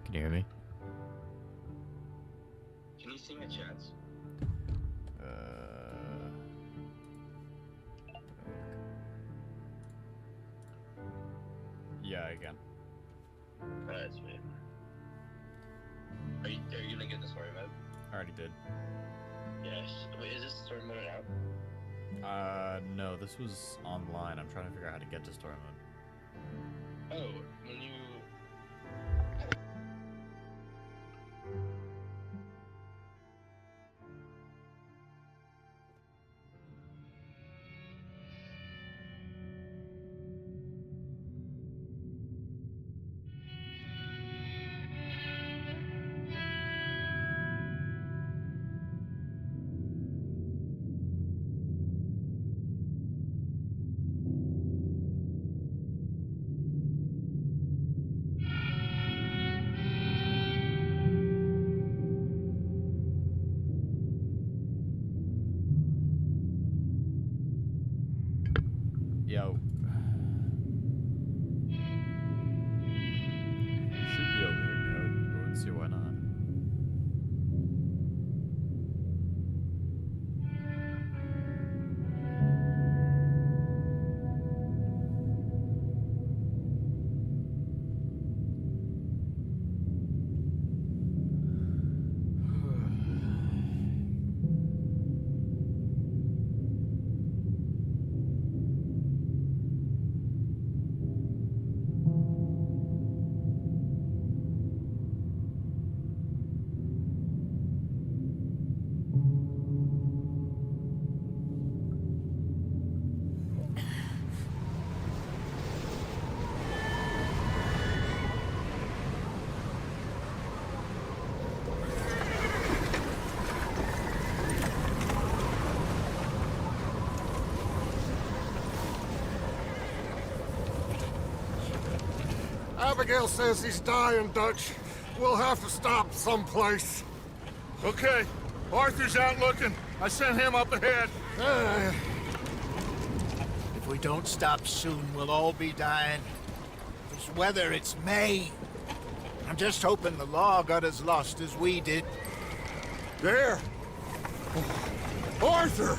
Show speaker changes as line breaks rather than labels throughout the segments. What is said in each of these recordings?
Can you hear me?
Can you see my chats?
Yeah, I can.
Alright, sweet. Are you gonna get the story mode?
I already did.
Yes. Wait, is this story mode out?
No, this was online. I'm trying to figure out how to get to story mode.
Oh, when you...
Yo. Should be over here, I wouldn't see why not.
Abigail says he's dying, Dutch. We'll have to stop someplace.
Okay. Arthur's out looking. I sent him up ahead.
If we don't stop soon, we'll all be dying. This weather, it's May. I'm just hoping the law got as lost as we did.
There. Arthur!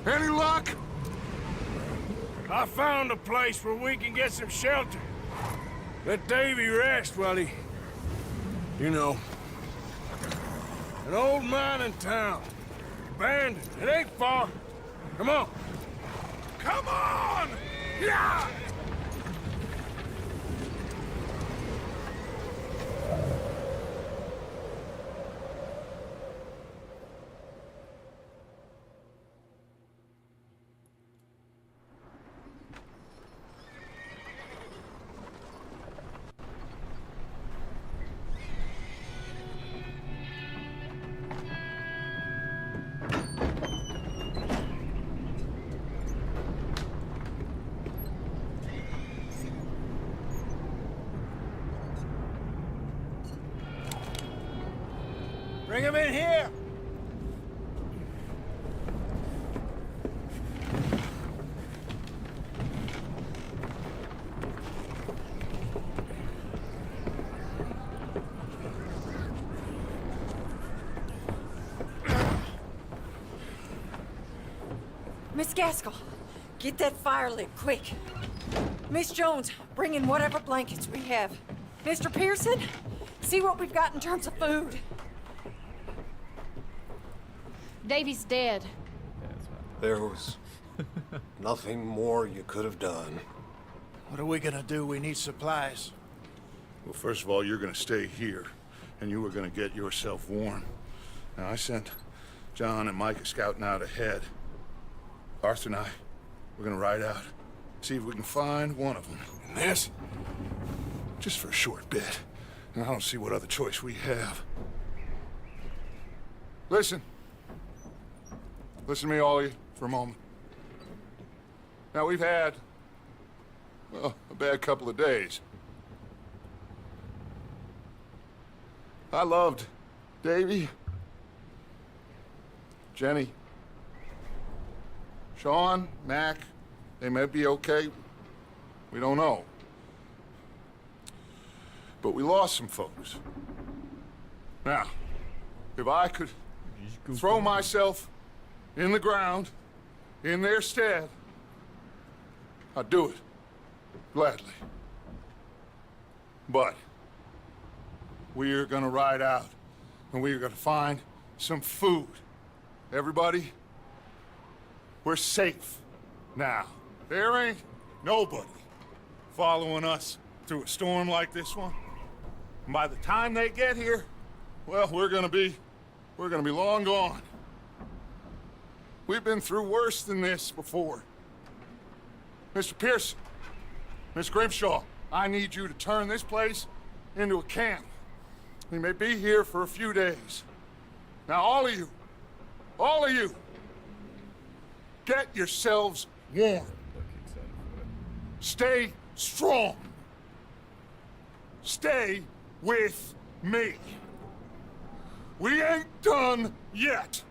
Any luck?
I found a place where we can get some shelter. Let Davy rest while he... You know. An old mining town. Abandoned. It ain't far. Come on. Come on! Yeah!
Bring him in here!
Miss Gaskell, get that fire lit, quick. Miss Jones, bring in whatever blankets we have. Mr. Pearson, see what we've got in terms of food.
Davy's dead.
There was nothing more you could have done.
What are we gonna do? We need supplies.
Well, first of all, you're gonna stay here, and you were gonna get yourself warm. Now, I sent John and Micah scouting out ahead. Arthur and I, we're gonna ride out, see if we can find one of them. And this, just for a short bit. And I don't see what other choice we have. Listen. Listen to me, all of you, for a moment. Now, we've had, well, a bad couple of days. I loved Davy, Jenny, Sean, Mac, they may be okay. We don't know. But we lost some folks. Now, if I could throw myself in the ground in their stead, I'd do it. Gladly. But we are gonna ride out and we are gonna find some food. Everybody, we're safe now. There ain't nobody following us through a storm like this one. And by the time they get here, well, we're gonna be long gone. We've been through worse than this before. Mr. Pearson, Miss Grimshaw, I need you to turn this place into a camp. We may be here for a few days. Now, all of you, get yourselves warm. Stay strong. Stay with me. We ain't done yet.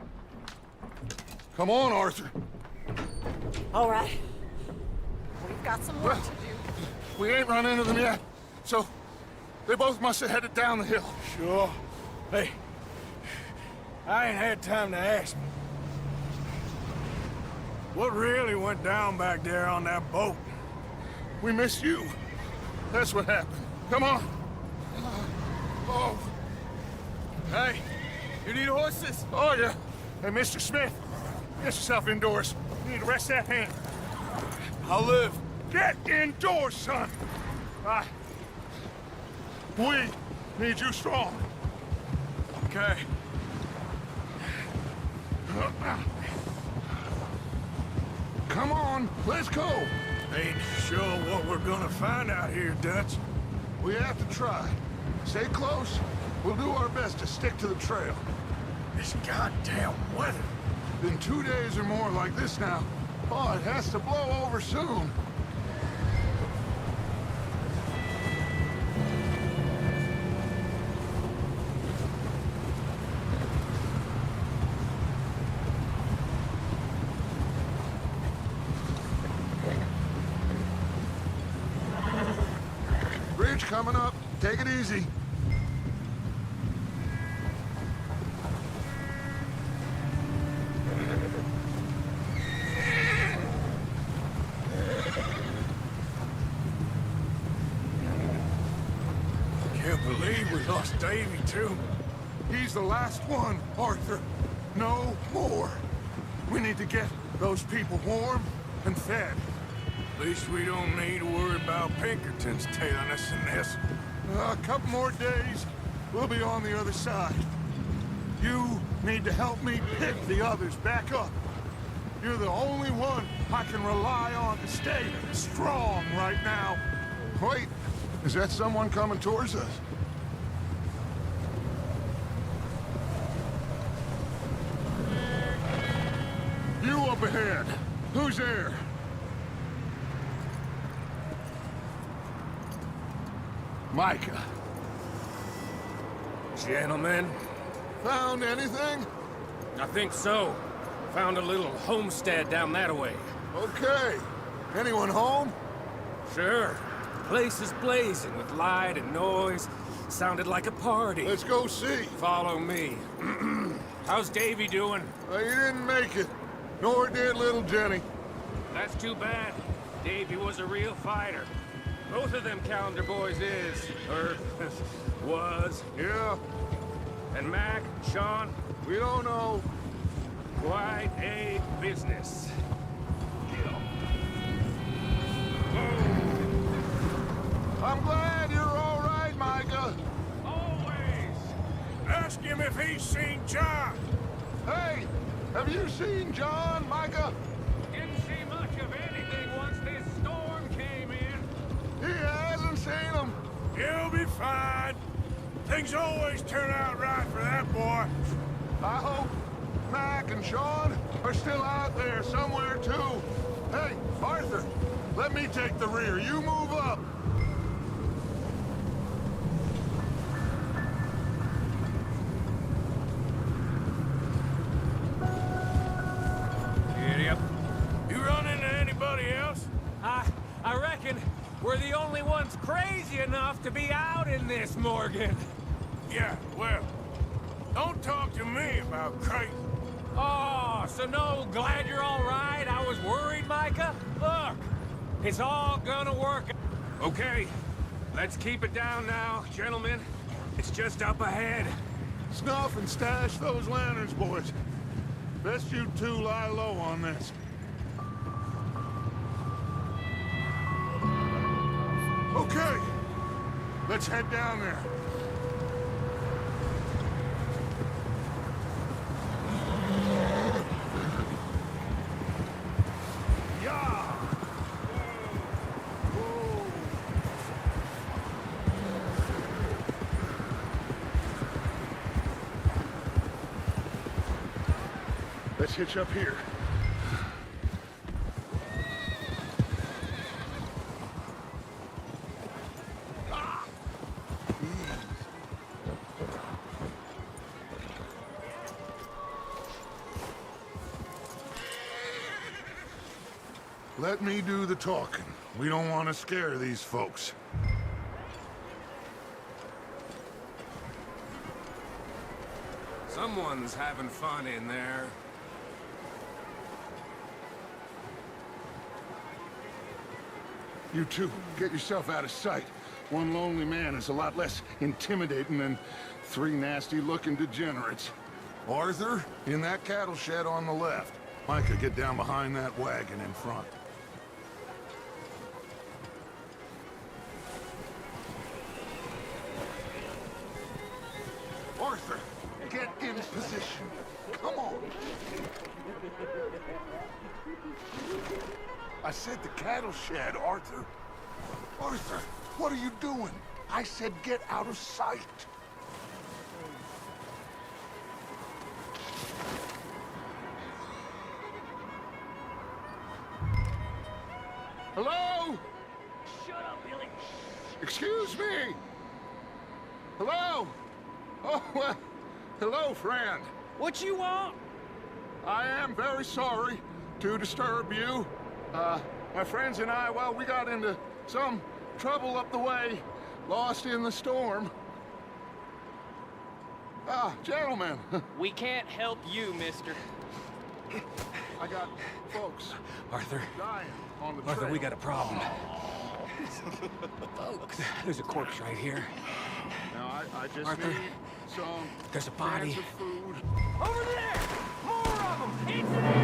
Come on, Arthur.
All right. We've got some work to do.
We ain't run into them yet, so they both must have headed down the hill.
Sure. Hey, I ain't had time to ask. What really went down back there on that boat?
We missed you. That's what happened. Come on. Oh.
Hey, you need horses?
Oh, yeah. Hey, Mr. Smith, get yourself indoors. You need to rest that hand.
I'll live.
Get indoors, son. We need you strong.
Okay.
Come on, let's go.
Ain't sure what we're gonna find out here, Dutch.
We have to try. Stay close. We'll do our best to stick to the trail.
This goddamn weather.
Been 2 days or more like this now. Oh, it has to blow over soon. Bridge coming up. Take it easy.
Can't believe we lost Davy, too.
He's the last one, Arthur. No more. We need to get those people warm and fed.
At least we don't need to worry about Pinkertons tailing us in this.
A couple more days, we'll be on the other side. You need to help me pick the others back up. You're the only one I can rely on to stay strong right now. Wait, is that someone coming towards us? You up ahead. Who's there? Micah.
Gentlemen,
Found anything?
I think so. Found a little homestead down that way.
Okay. Anyone home?
Sure. Place is blazing with light and noise. Sounded like a party.
Let's go see.
Follow me. How's Davy doing?
He didn't make it. Nor did little Jenny.
That's too bad. Davy was a real fighter. Both of them calendar boys is, or was.
Yeah,
And Mac, Sean,
we don't know.
quite a business.
I'm glad you're all right, Micah.
Always!
Ask him if he's seen John.
Hey, have you seen John, Micah?
Didn't see much of anything once this storm came in.
He hasn't seen him.
He'll be fine. Things always turn out right for that boy.
I hope Mac and Sean are still out there somewhere, too. Hey, Arthur, let me take the rear. You move up.
Giddy up. I reckon we're the only ones crazy enough to be out in this, Morgan.
Yeah, well, don't talk to me about crazy.
Oh, so no, glad you're all right. I was worried, Micah. Look, it's all gonna work. Okay, let's keep it down now, gentlemen. It's just up ahead.
Snuff and stash those lanterns, boys. Best you two lie low on this. Okay, let's head down there. Yeah. Let's hitch up here. Let me do the talking. We don't want to scare these folks.
Someone's having fun in there.
You two, get yourself out of sight. One lonely man is a lot less intimidating than three nasty-looking degenerates. Arthur, in that cattle shed on the left. Micah, get down behind that wagon in front. Arthur, get in position. Come on. I said the cattle shed, Arthur. Arthur, what are you doing? I said get out of sight. Hello?
Shut up, Billy.
Excuse me? Hello? Oh, well, hello, friend.
What you want?
I am very sorry to disturb you. My friends and I, well, we got into some trouble up the way, lost in the storm. Gentlemen.
We can't help you, mister.
I got folks
Arthur.
dying on the
Arthur,
trail.
we got a problem. Folks. There's a corpse right here.
Now, I just
Arthur,
need some
there's a body.
cans of food.
Over there! More of them! It's there!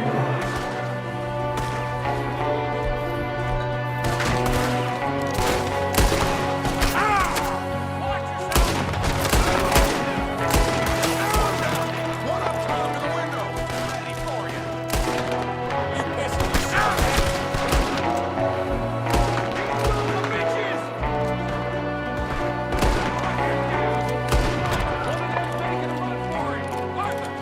One up top in the window!
Ready for you! You pissed me! Bitches! Making a run for it! Arthur!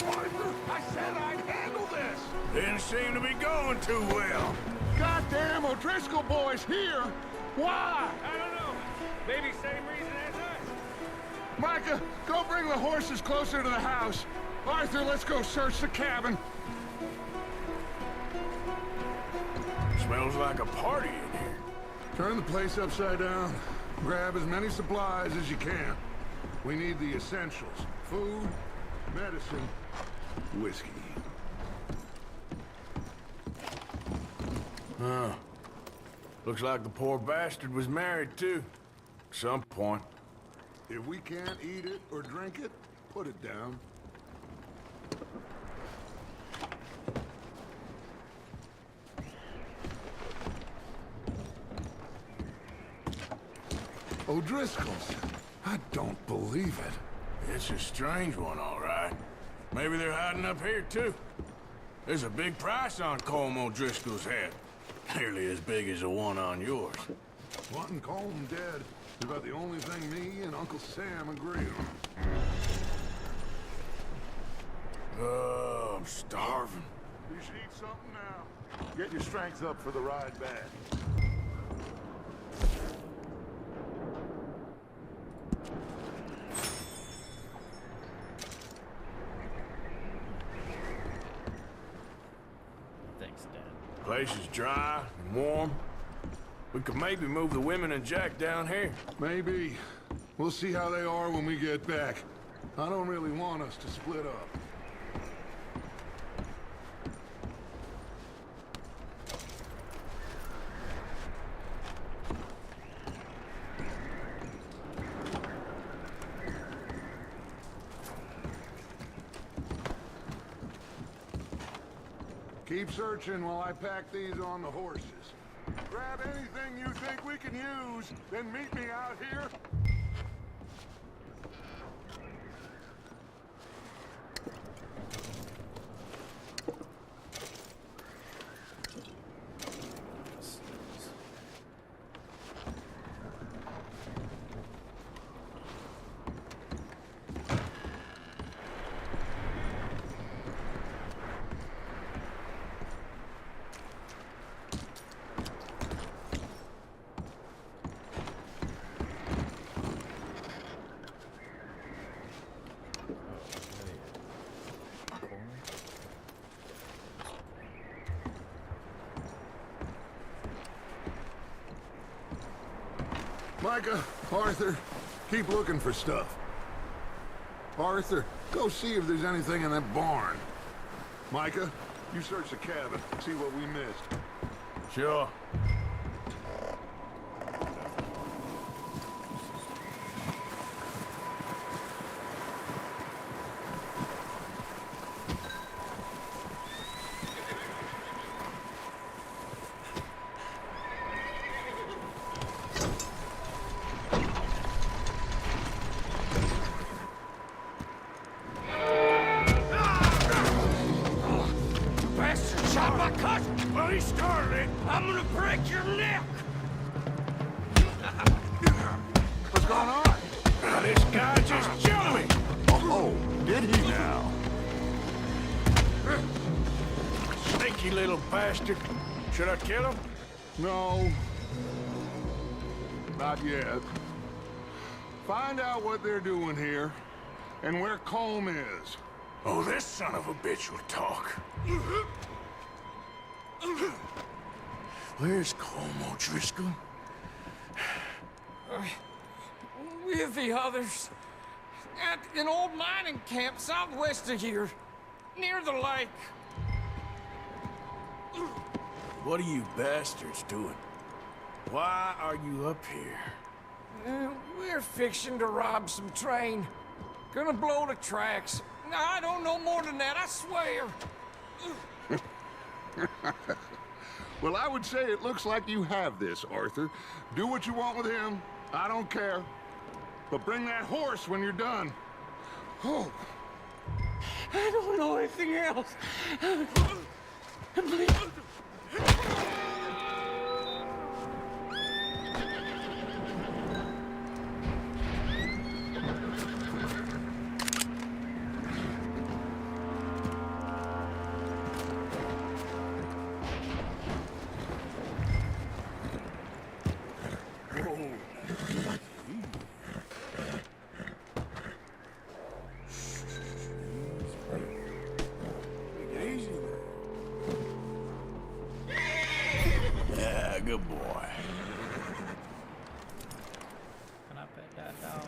Arthur, I said I'd handle this!
Didn't seem to be going too well.
Goddamn O'Driscoll boys here! Why?
I don't know. Maybe same reason as us.
Micah, go bring the horses closer to the house. Arthur, let's go search the cabin.
Smells like a party in here.
Turn the place upside down. Grab as many supplies as you can. We need the essentials. Food, medicine, whiskey.
Huh. Looks like the poor bastard was married, too. At some point.
If we can't eat it or drink it, put it down. O'Driscoll's. I don't believe it.
It's a strange one, all right. Maybe they're hiding up here, too. There's a big price on Colm O'Driscoll's head. Nearly as big as the one on yours.
Wanting Colm dead is about the only thing me and Uncle Sam agree on.
Oh, I'm starving.
you should eat something now. Get your strength up for the ride back.
Thanks, Dad.
Place is dry and warm. We could maybe move the women and Jack down here.
Maybe. We'll see how they are when we get back. I don't really want us to split up. Keep searching while I pack these on the horses. Grab anything you think we can use, then meet me out here. Micah, Arthur, keep looking for stuff. Arthur, go see if there's anything in that barn. Micah, you search the cabin, see what we missed.
Sure.
I'm gonna break your neck!
What's going on?
This guy just jumped me!
Oh, did he now?
Sneaky little bastard. Should I kill him?
No. Not yet. Find out what they're doing here, and where Colm is.
Oh, this son of a bitch will talk. Where's Colm O'Driscoll?
With the others. At an old mining camp southwest of here. Near the lake.
What are you bastards doing? Why are you up here?
We're fixing to rob some train. Gonna blow the tracks. I don't know more than that, I swear.
Well, I would say it looks like you have this, Arthur. Do what you want with him. I don't care. But bring that horse when you're done. Oh.
I don't know anything else. Please.
Good boy.
Can I pet that dog?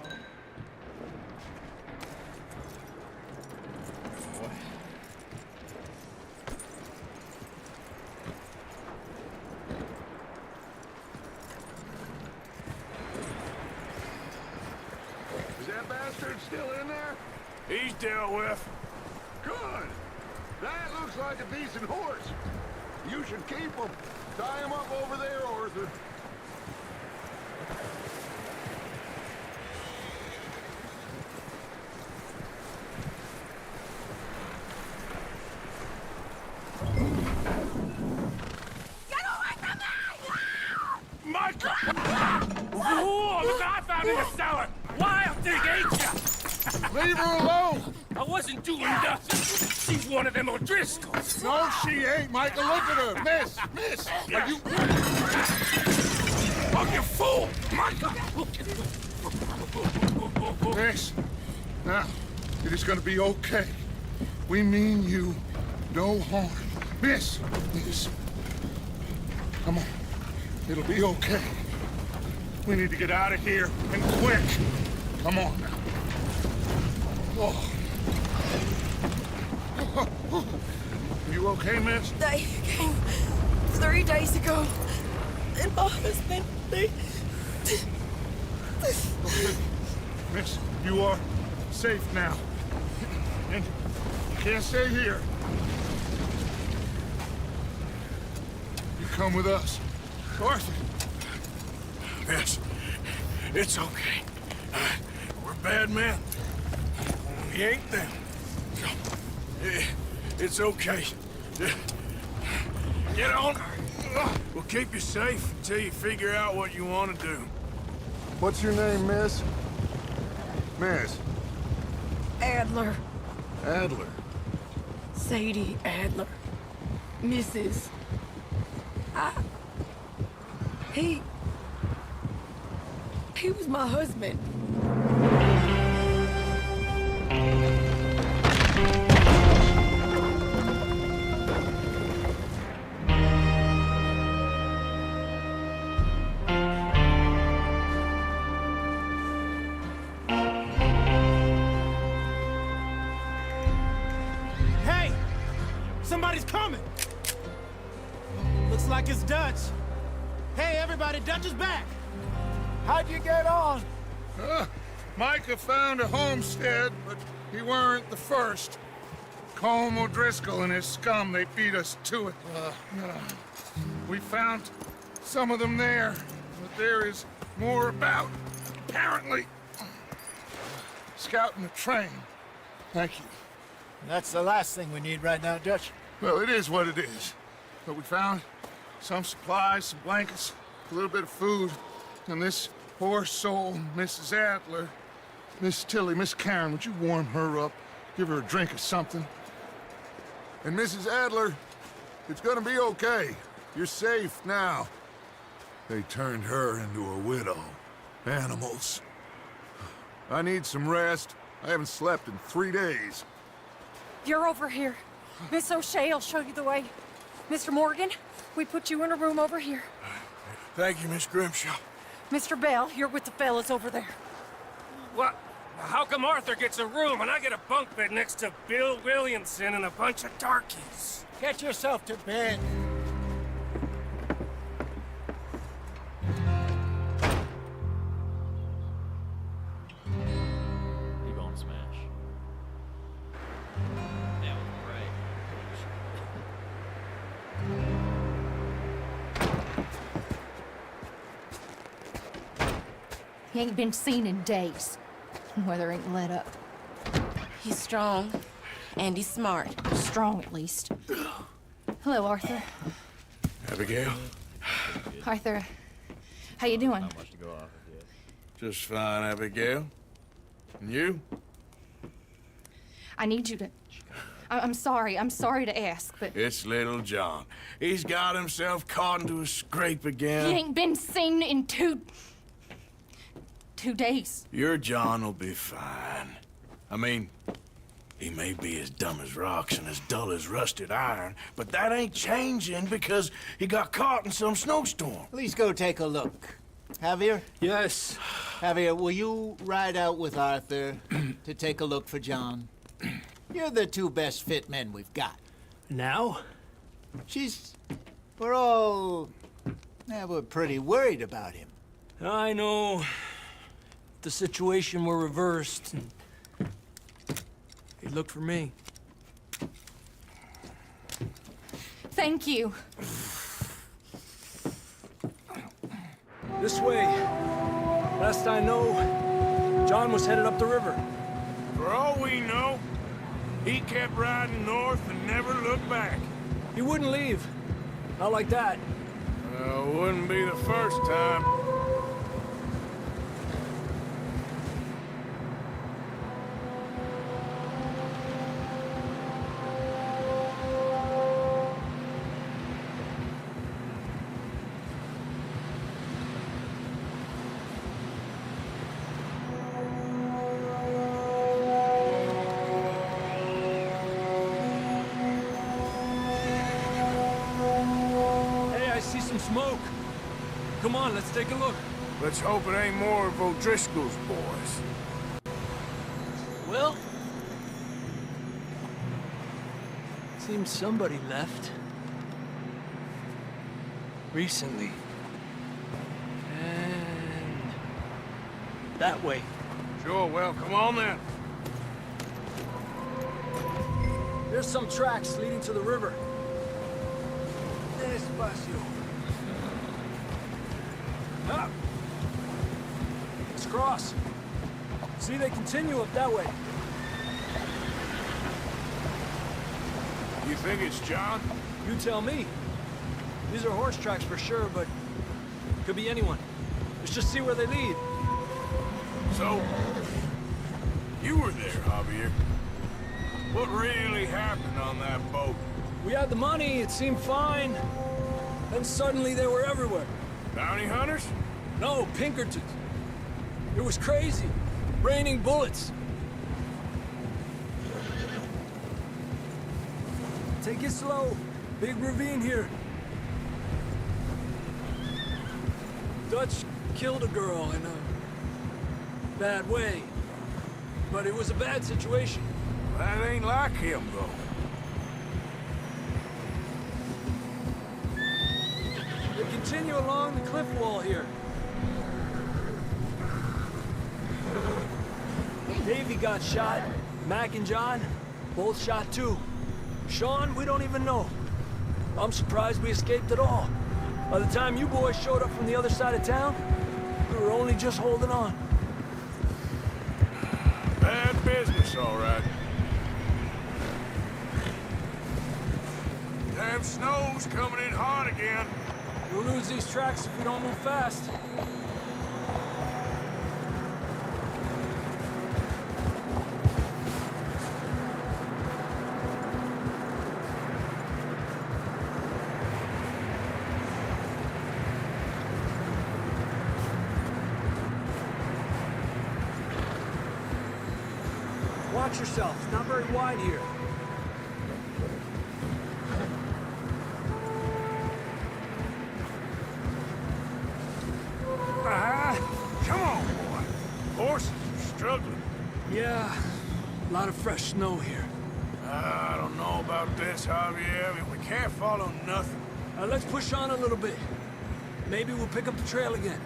Boy.
Is that bastard still in there?
He's dealt with.
Good. That looks like a decent horse. You should keep him. Tie him up over there, Arthur.
Get away from me!
Micah!
Oh, look, I found in the cellar. Wild thing, ain't ya?
Leave her alone!
I wasn't doing nothing. she's one of them O'Driscolls.
No, she ain't, Michael. Look at her. Miss, are you...
Oh, you fool! Michael! Miss, now, it is gonna be okay. We mean you no harm. Miss, come on. It'll be okay. We need to get out of here, and quick. Come on now. Oh. You okay, miss?
They came 3 days ago. And my husband,
Miss, you are safe now. And you can't stay here. You come with us. Arthur.
Miss, it's okay. We're bad men. We ain't them. It's okay. Get on. We'll keep you safe until you figure out what you want to do.
What's your name, miss? Miss.
Adler.
Adler.
Sadie Adler. Mrs. He was my husband.
Hey! Somebody's coming! Looks like it's Dutch. Hey, everybody, Dutch is back! How'd you get on?
Micah found a homestead, but he weren't the first. Colm O'Driscoll and his scum, they beat us to it. We found some of them there, but there is more about, apparently. Scouting the train. Thank you.
That's the last thing we need right now, Dutch.
Well, it is what it is. But we found some supplies, some blankets, a little bit of food, and this poor soul, Mrs. Adler, Miss Tilly, Miss Karen, would you warm her up? Give her a drink or something?
And Mrs. Adler, it's gonna be okay. You're safe now. They turned her into a widow. Animals. I need some rest. I haven't slept in 3 days.
You're over here. Miss O'Shea will show you the way. Mr. Morgan, we put you in a room over here.
Thank you, Miss Grimshaw.
Mr. Bell, you're with the fellas over there.
What? How come Arthur gets a room and I get a bunk bed next to Bill Williamson and a bunch of darkies?
Get yourself to bed.
T-bone smash. That was right.
He ain't been seen in days. Weather ain't let up.
He's strong, and he's smart.
Strong, at least. Hello, Arthur.
Abigail?
Arthur, how you doing?
Not much to go off of yet.
Just fine, Abigail. And you?
I need you to... I'm sorry to ask, but...
It's little John. He's got himself caught into a scrape again.
He ain't been seen in 2 days.
Your John will be fine. I mean, he may be as dumb as rocks and as dull as rusted iron, but that ain't changing because he got caught in some snowstorm.
Please go take a look. Javier?
Yes.
Javier, will you ride out with Arthur to take a look for John? You're the 2 best fit men we've got.
Now?
We're pretty worried about him.
I know. If the situation were reversed, and he'd look for me.
Thank you.
This way. Last I know, John was headed up the river.
For all we know, he kept riding north and never looked back.
He wouldn't leave. Not like that.
Wouldn't be the first time.
Come on, let's take a look.
Let's hope it ain't more of O'Driscoll's boys.
Well... seems somebody left. Recently. And... that way.
Sure, well, come on then.
There's some tracks leading to the river. Despacio. Up! Let's cross. See, they continue up that way.
You think it's John?
You tell me. These are horse tracks for sure, but could be anyone. Let's just see where they lead.
So, you were there, Javier. What really happened on that boat?
We had the money, it seemed fine. Then suddenly they were everywhere.
Bounty hunters?
No, Pinkertons. It was crazy. Raining bullets. Take it slow. Big ravine here. Dutch killed a girl in a bad way. But it was a bad situation.
That ain't like him, though.
They continue along the cliff wall here. Davey got shot. Mac and John, both shot too. Sean, we don't even know. I'm surprised we escaped at all. By the time you boys showed up from the other side of town, we were only just holding on.
Bad business, all right. Damn snow's coming in hot again.
We'll lose these tracks if we don't move fast. Watch yourself. It's not very wide here.
Come on, boy. Horses are struggling.
Yeah, a lot of fresh snow here.
I don't know about this, Javier. I mean, we can't follow nothing.
Let's push on a little bit. Maybe we'll pick up the trail again.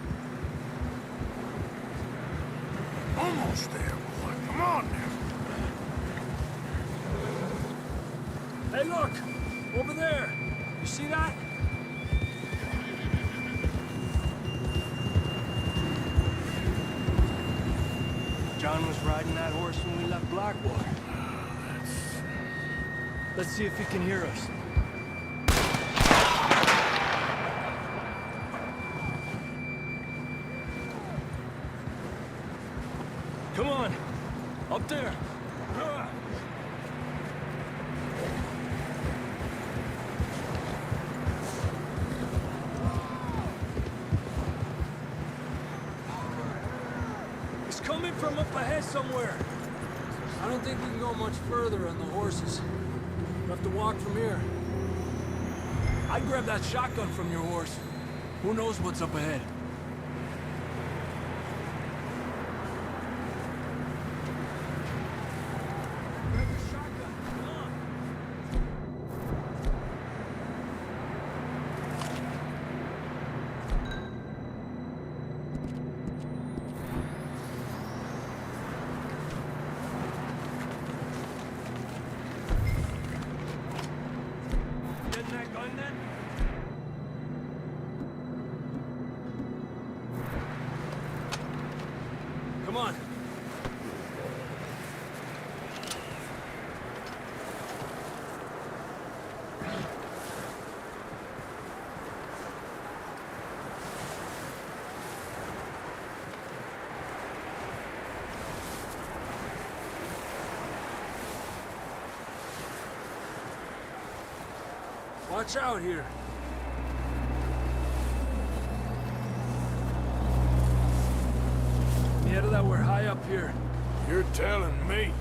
Almost there, boy. Come on now.
Hey, look! Over there! You see that? John was riding that horse when we left Blackwater. Let's see if he can hear us. Come on! Up there! It's coming from up ahead somewhere. I don't think we can go much further on the horses. We'll have to walk from here. I'd grab that shotgun from your horse. Who knows what's up ahead? Grab the shotgun. Come on. Getting that gun then? Come on. Watch out here. Yeah, that we're high up here.
You're telling me.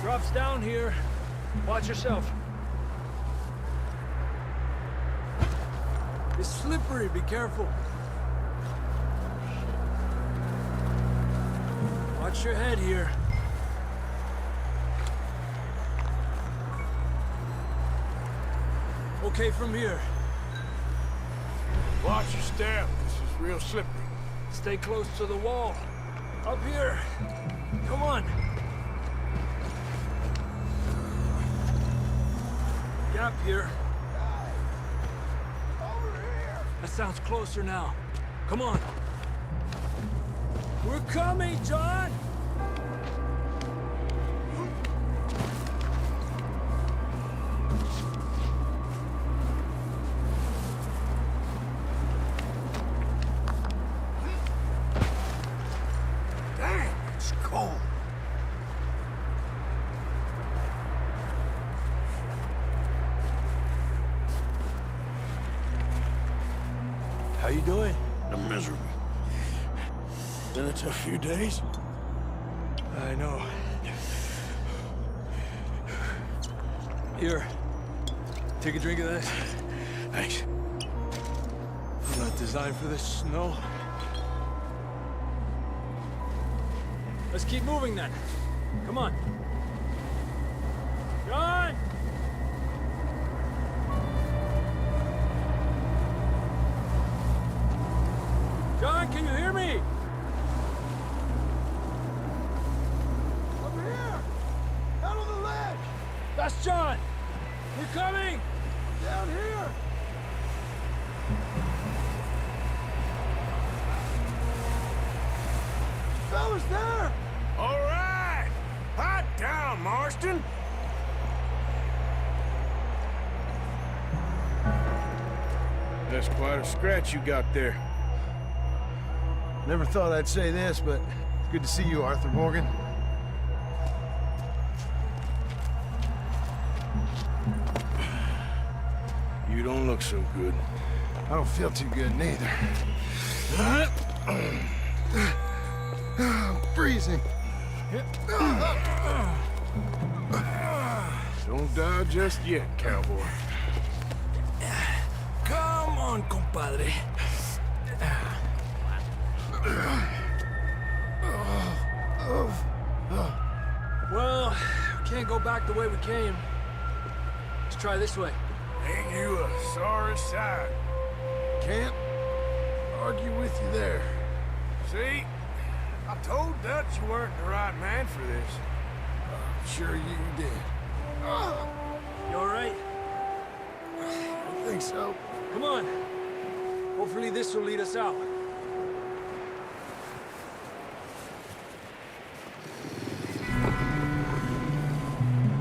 Drop drops down here. Watch yourself. It's slippery, be careful. Watch your head here. Okay from here.
Watch your step. This is real slippery.
Stay close to the wall. Up here. Come on. Gap here.
Over here!
That sounds closer now. Come on. We're coming, John!
Damn, it's cold.
How you doing?
I'm miserable. Been a tough few days.
I know. Here. Take a drink of this.
Thanks.
I'm not designed for this snow. Let's keep moving then. Come on. John! John, can you hear me?
Over here! Out on the ledge!
That's John! We're coming!
Down here! Fellas there! All right! Hot down, Marston! That's quite a scratch you got there.
Never thought I'd say this, but it's good to see you, Arthur Morgan.
You don't look so good.
I don't feel too good, neither. I'm freezing.
Don't die just yet, cowboy.
Come on, compadre. Well, we can't go back the way we came. Let's try this way.
Ain't you a sorry sight?
Can't argue with you there.
See? I told Dutch you weren't the right man for this.
Sure you did.
You all right?
I think so.
Come on. Hopefully this will lead us out.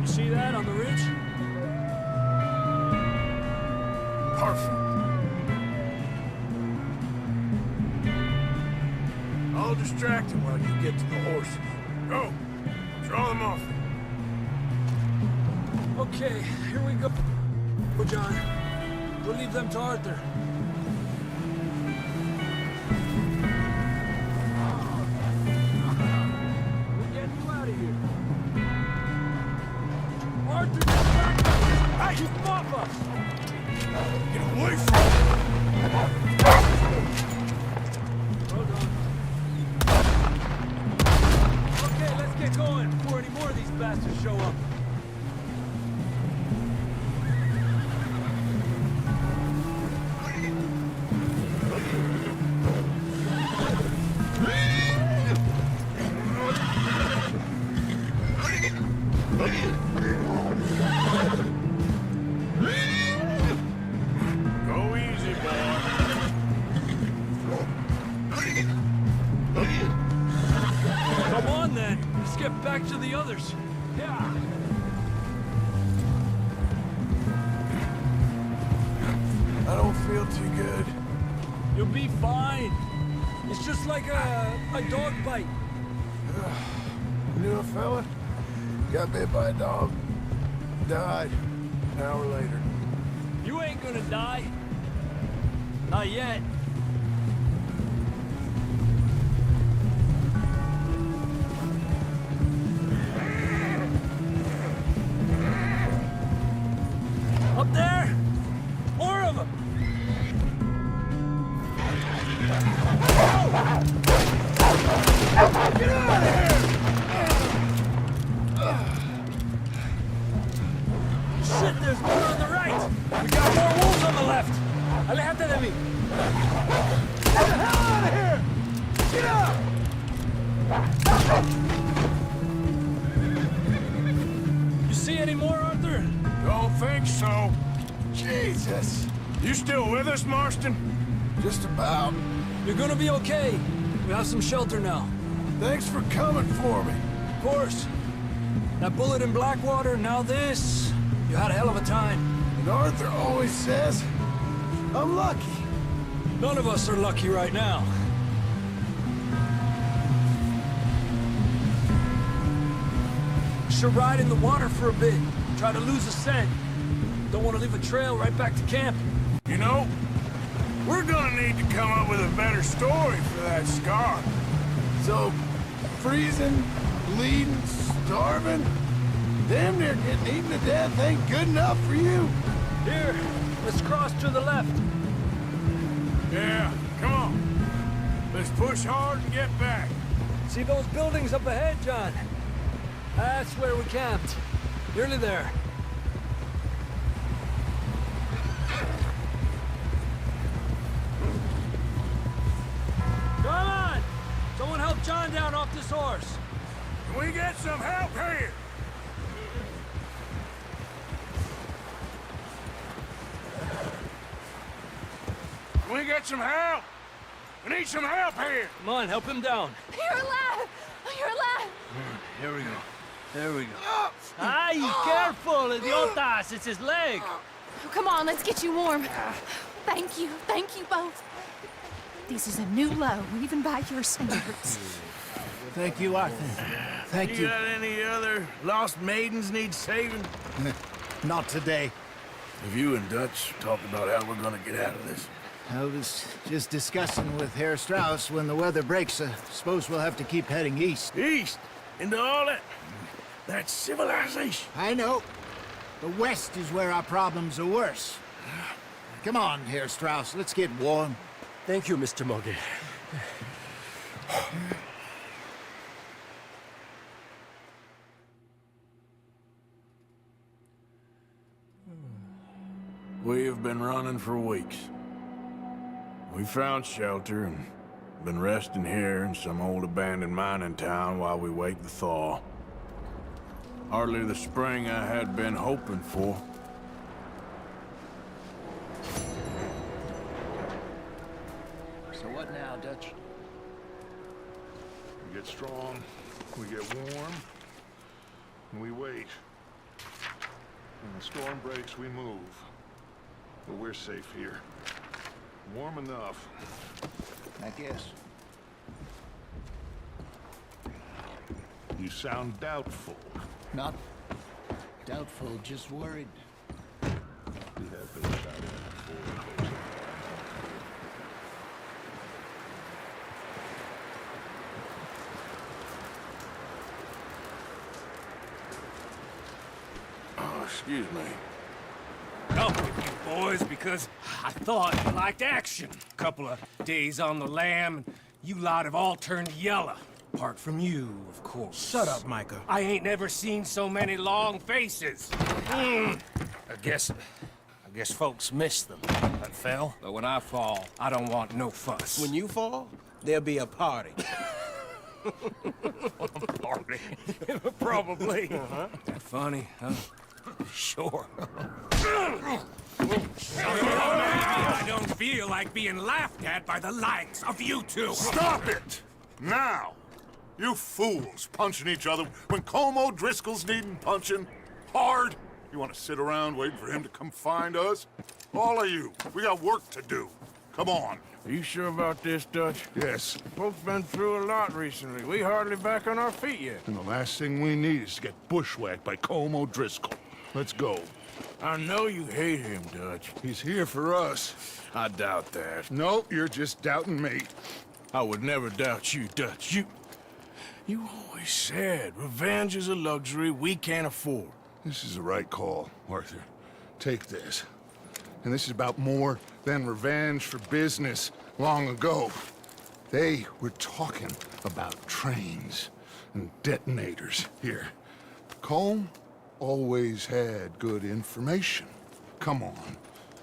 You see that on the ridge?
Perfect. I'll distract him while you get to the horses. Go. Draw them off.
Okay, here we go. Oh, John. We'll leave them to Arthur. We're getting you out of here. Arthur, get back! Hey, keep off us!
Get away from me!
Well done. Okay, let's get going before any more of these bastards show up.
Go easy, boy.
Come on, then. Let's get back to the others. Yeah.
I don't feel too good.
You'll be fine. It's just like a dog bite.
Knew a fella? Got bit by a dog. Died an hour later.
You ain't gonna die. Not yet.
Jesus.
You still with us, Marston?
Just about.
You're gonna be okay. We have some shelter now.
Thanks for coming for me.
Of course. That bullet in Blackwater, now this. You had a hell of a time.
And Arthur always says, I'm lucky.
None of us are lucky right now. Should ride in the water for a bit. Try to lose a scent. Don't want to leave a trail right back to camp.
You know, we're gonna need to come up with a better story for that scar.
So, freezing, bleeding, starving, damn near getting eaten to death ain't good enough for you.
Here, let's cross to the left.
Yeah, come on. Let's push hard and get back.
See those buildings up ahead, John? That's where we camped. Nearly there. Come on! Someone help John down off this horse.
Can we get some help here? Can we get some help? We need some help here.
Come on, help him down.
You're alive! You're alive!
Here we go. There we go. Ay, careful, idiotas! It's his leg.
Oh, come on, let's get you warm. Thank you both. This is a new low, even by your standards.
Thank you, Arthur. Thank you.
You got any other lost maidens need saving?
Not today.
Have you and Dutch talked about how we're gonna get out of this?
I was just discussing with Herr Strauss when the weather breaks. I suppose we'll have to keep heading east.
East? Into all that... That's civilization.
I know. The west is where our problems are worse. Come on, Herr Strauss, let's get warm.
Thank you, Mr. Moggy.
We have been running for weeks. We found shelter and been resting here in some old abandoned mining town while we wait the thaw. Hardly the spring I had been hoping for.
So what now, Dutch?
We get strong, we get warm, and we wait. When the storm breaks, we move. But we're safe here. Warm enough.
I guess.
You sound doubtful.
Not doubtful, just worried.
We have been shouting before.
Oh, excuse me.
Up with you boys because I thought you liked action. Couple of days on the lam, and you lot have all turned yellow. Apart from you, of course.
Shut up, Micah.
I ain't never seen so many long faces. I guess folks miss them. That fell. But when I fall, I don't want no fuss.
When you fall, there'll be a party.
Party? Probably. That funny, huh? Sure. I don't feel like being laughed at by the likes of you two.
Stop it! Now! You fools punching each other when Colm O'Driscoll's needing punching. Hard! You want to sit around waiting for him to come find us? All of you, we got work to do. Come on.
Are you sure about this, Dutch?
Yes.
Folks been through a lot recently. We hardly back on our feet yet.
And the last thing we need is to get bushwhacked by Colm O'Driscoll. Let's go.
I know you hate him, Dutch.
He's here for us.
I doubt that.
No, you're just doubting me.
I would never doubt you, Dutch. You always said revenge is a luxury we can't afford.
This is the right call, Arthur. Take this. And this is about more than revenge for business long ago. They were talking about trains and detonators here. Colm always had good information. Come on.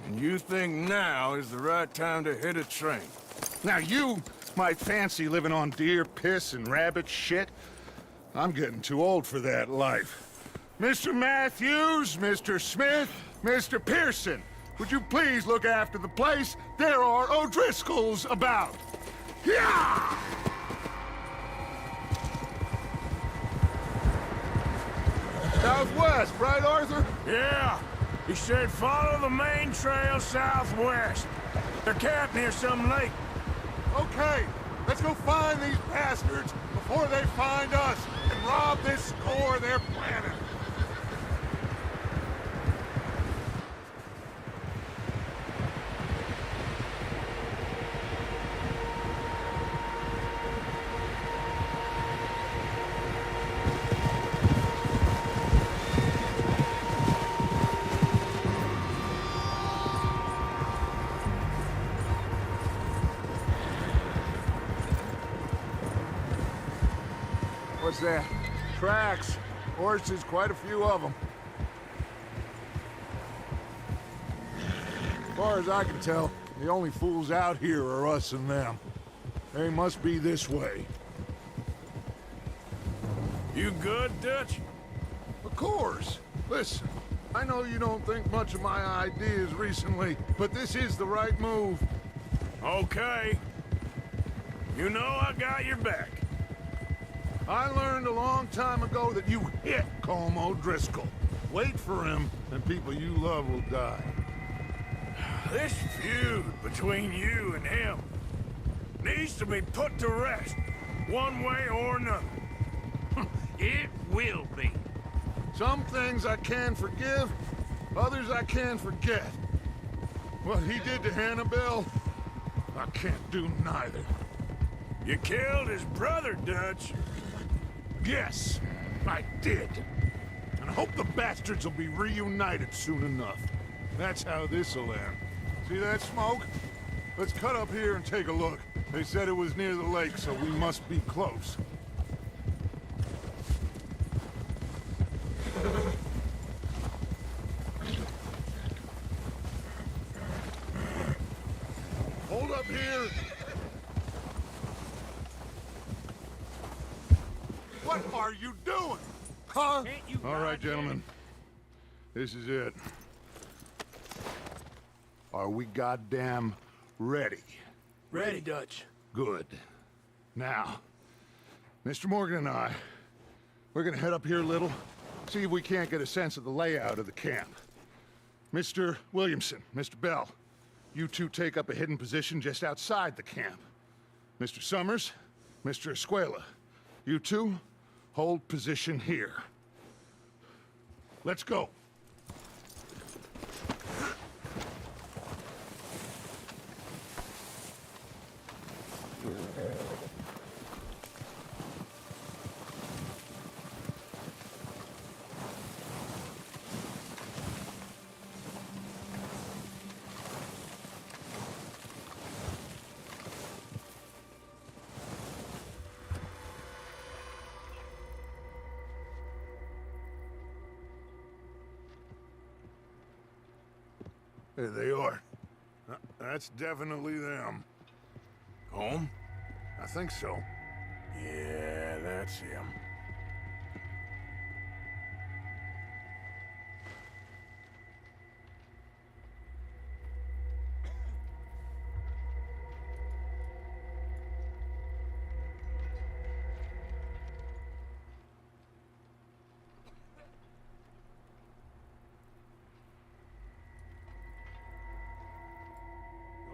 And you think now is the right time to hit a train?
Now you might fancy living on deer piss and rabbit shit. I'm getting too old for that life. Mr. Matthews, Mr. Smith, Mr. Pearson,
would you please look after the place? There are O'Driscolls about. Yeah! Southwest, right, Arthur?
Yeah. He said follow the main trail southwest. They're camped near some lake.
Okay, let's go find these bastards before they find us and rob this score they're planning. What's that? Tracks. Horses, quite a few of them. As far as I can tell, the only fools out here are us and them. They must be this way.
You good, Dutch?
Of course. Listen, I know you don't think much of my ideas recently, but this is the right move.
Okay. You know I got your back.
I learned a long time ago that you hit Colm O'Driscoll. Wait for him, and people you love will die.
This feud between you and him needs to be put to rest, one way or another.
It will be.
Some things I can forgive, others I can forget. What he did to Annabelle, I can't do neither.
You killed his brother, Dutch.
Yes, I did. And I hope the bastards will be reunited soon enough. That's how this'll end. See that smoke? Let's cut up here and take a look. They said it was near the lake, so we must be close. Hold up here. What are you doing? Huh? All right, gentlemen. This is it. Are we goddamn ready?
Ready, Dutch.
Good. Now, Mr. Morgan and I, we're gonna head up here a little, see if we can't get a sense of the layout of the camp. Mr. Williamson, Mr. Bell, you two take up a hidden position just outside the camp. Mr. Summers, Mr. Escuela, you two hold position here. Let's go. There they are. That's definitely them.
Home?
I think so.
Yeah, that's him.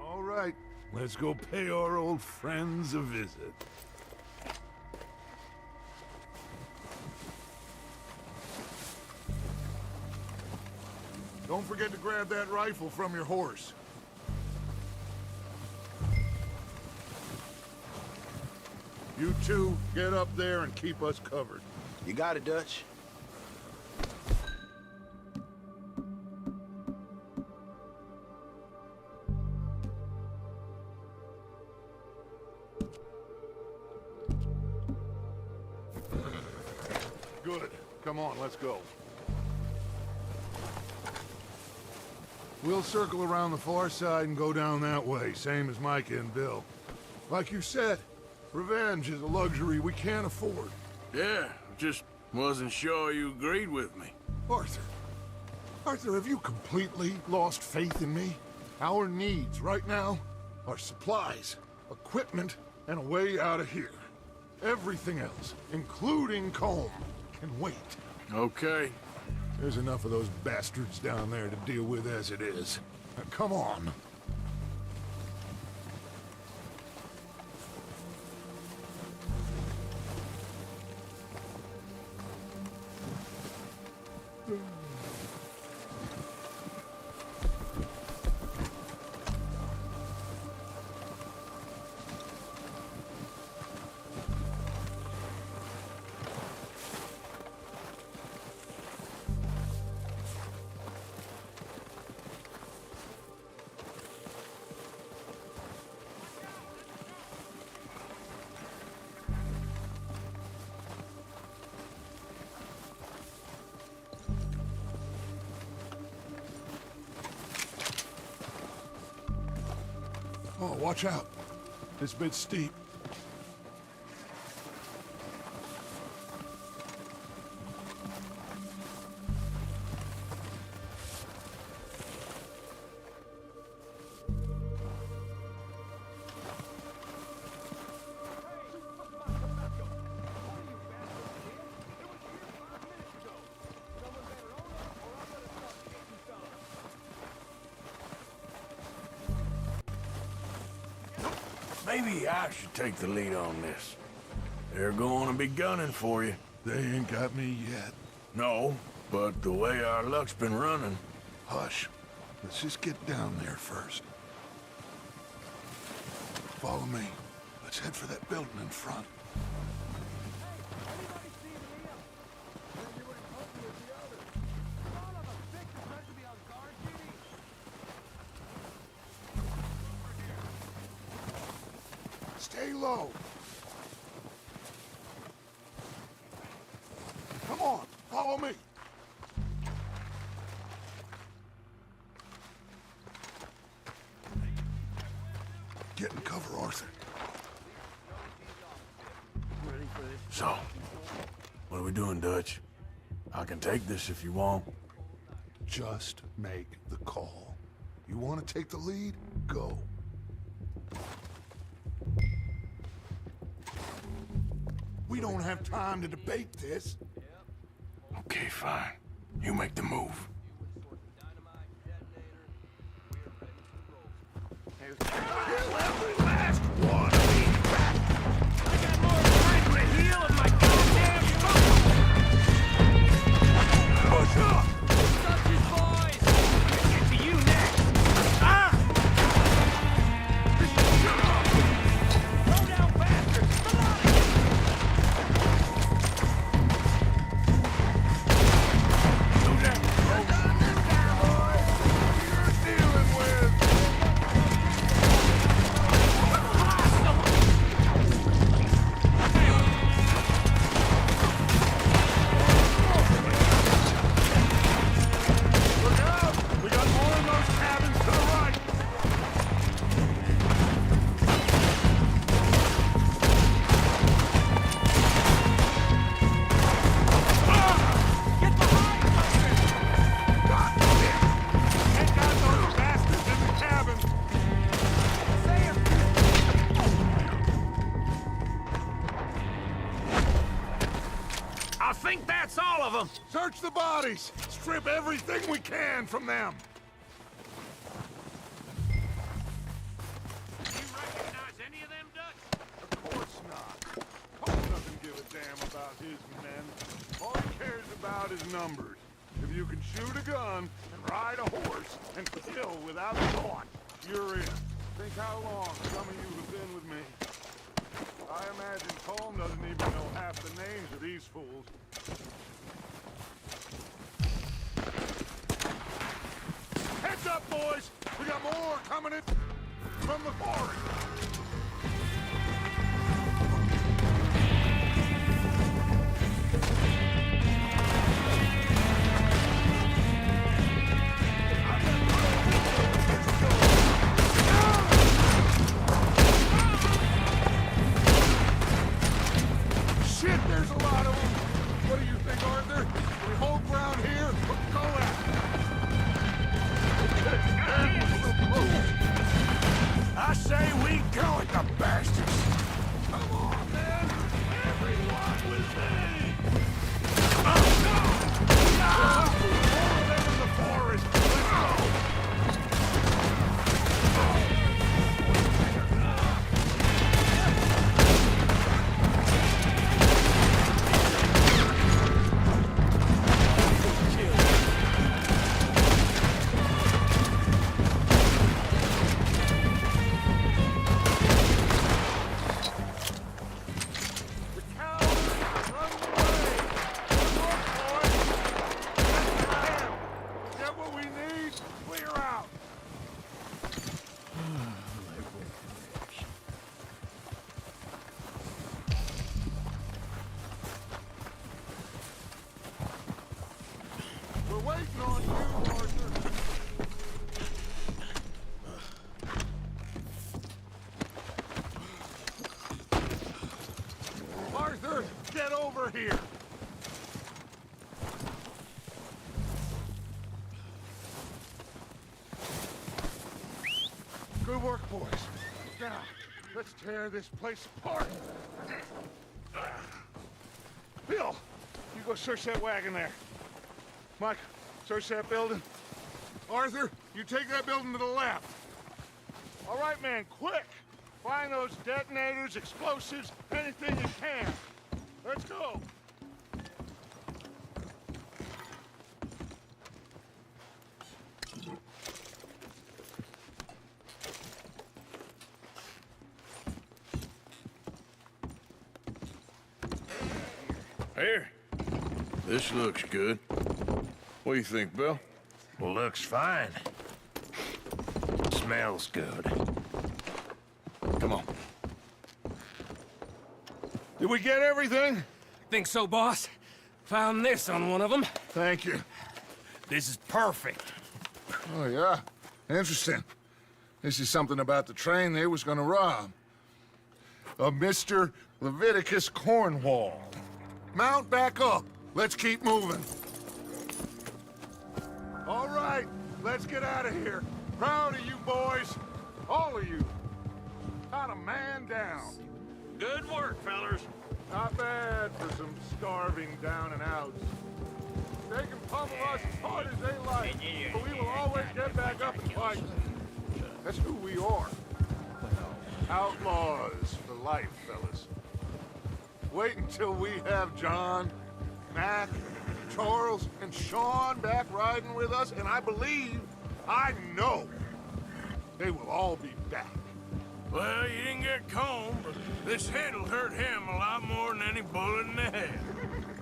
All right, let's go pay our old friends a visit. Don't forget to grab that rifle from your horse. You two, get up there and keep us covered.
You got it, Dutch.
Good. Come on, let's go. We'll circle around the far side and go down that way, same as Micah and Bill. Like you said, revenge is a luxury we can't afford.
Yeah, just wasn't sure you agreed with me.
Arthur, Arthur, have you completely lost faith in me? Our needs right now are supplies, equipment, and a way out of here. Everything else, including Colm, can wait.
Okay.
There's enough of those bastards down there to deal with as it is. Now, come on. Oh, watch out. This bit's steep.
Maybe I should take the lead on this. They're going to be gunning for you.
They ain't got me yet.
No, but the way our luck's been running...
Hush. Let's just get down there first. Follow me. Let's head for that building in front. Stay low. Come on, follow me. Get in cover, Arthur.
So, what are we doing, Dutch? I can take this if you want.
Just make the call. You want to take the lead? Go. We don't have time to debate this.
Okay, fine. You make the move.
Kill every last one of these bastards! I got more time to heal of my goddamn foot! Push up! Such as boys! I'll get to you next! Ah! Throw down bastards! Come on! Throw down this guy, boys! You're dealing with! I think that's all of them!
Search the bodies! Strip everything we can from them!
Do you recognize any of them, Dutch?
Of course not. Cole doesn't give a damn about his men. All he cares about is numbers. If you can shoot a gun and ride a horse and kill without thought, you're in. Think how long some of you have been with me. I imagine Colm doesn't even know half the names of these fools. Heads up, boys! We got more coming in from the forest! Shit, there's a lot of them! What do you think, Arthur? We hold ground here or go out? get over here! Good work, boys. Now, let's tear this place apart. Bill, you go search that wagon there. Mike, search that building. Arthur, you take that building to the left. All right, man, quick! Find those detonators, explosives, anything you can. Let's go!
Here. This looks good. What do you think, Bill?
Looks fine. Smells good.
Come on.
Did we get everything?
Think so, boss. Found this on one of them.
Thank you.
This is perfect.
Oh, yeah? Interesting. This is something about the train they was gonna rob. Of Mr. Leviticus Cornwall. Mount back up. Let's keep moving. All right, let's get out of here. Proud of you boys. All of you. Not a man down.
Good work, fellers.
Not bad for some starving down and outs. They can pummel us as hard as they like, but we will always get back up and fight. That's who we are. Outlaws for life, fellas. Wait until we have John, Mac, Charles, and Sean back riding with us, and I believe, I know, they will all be back.
Well, you didn't get Combe, but this head'll hurt him a lot more than any bullet in the head.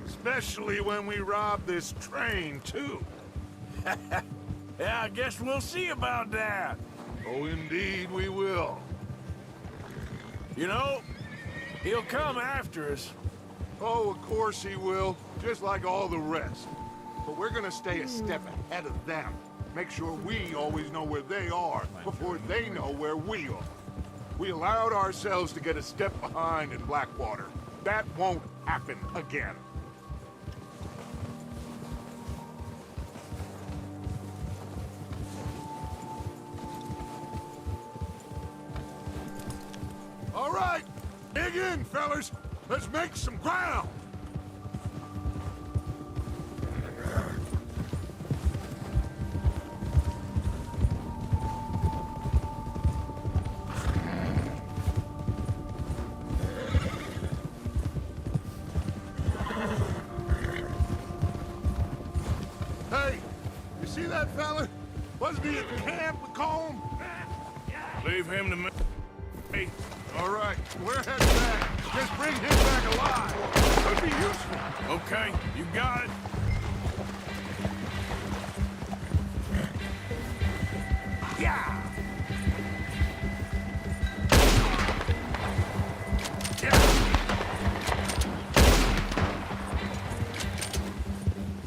Especially when we rob this train, too.
Yeah, I guess we'll see about that.
Oh, indeed we will.
You know, he'll come after us.
Oh, of course he will, just like all the rest. But we're gonna stay a step ahead of them. Make sure we always know where they are before they know where we are. We allowed ourselves to get a step behind in Blackwater. That won't happen again. All right, dig in, fellas. Let's make some ground. Hey, you see that fella? Wasn't he at the camp with Combe?
Leave him to me. Hey.
All right, we're heading back. Just bring him back alive. Could be useful.
Okay, you got it.
Yeah!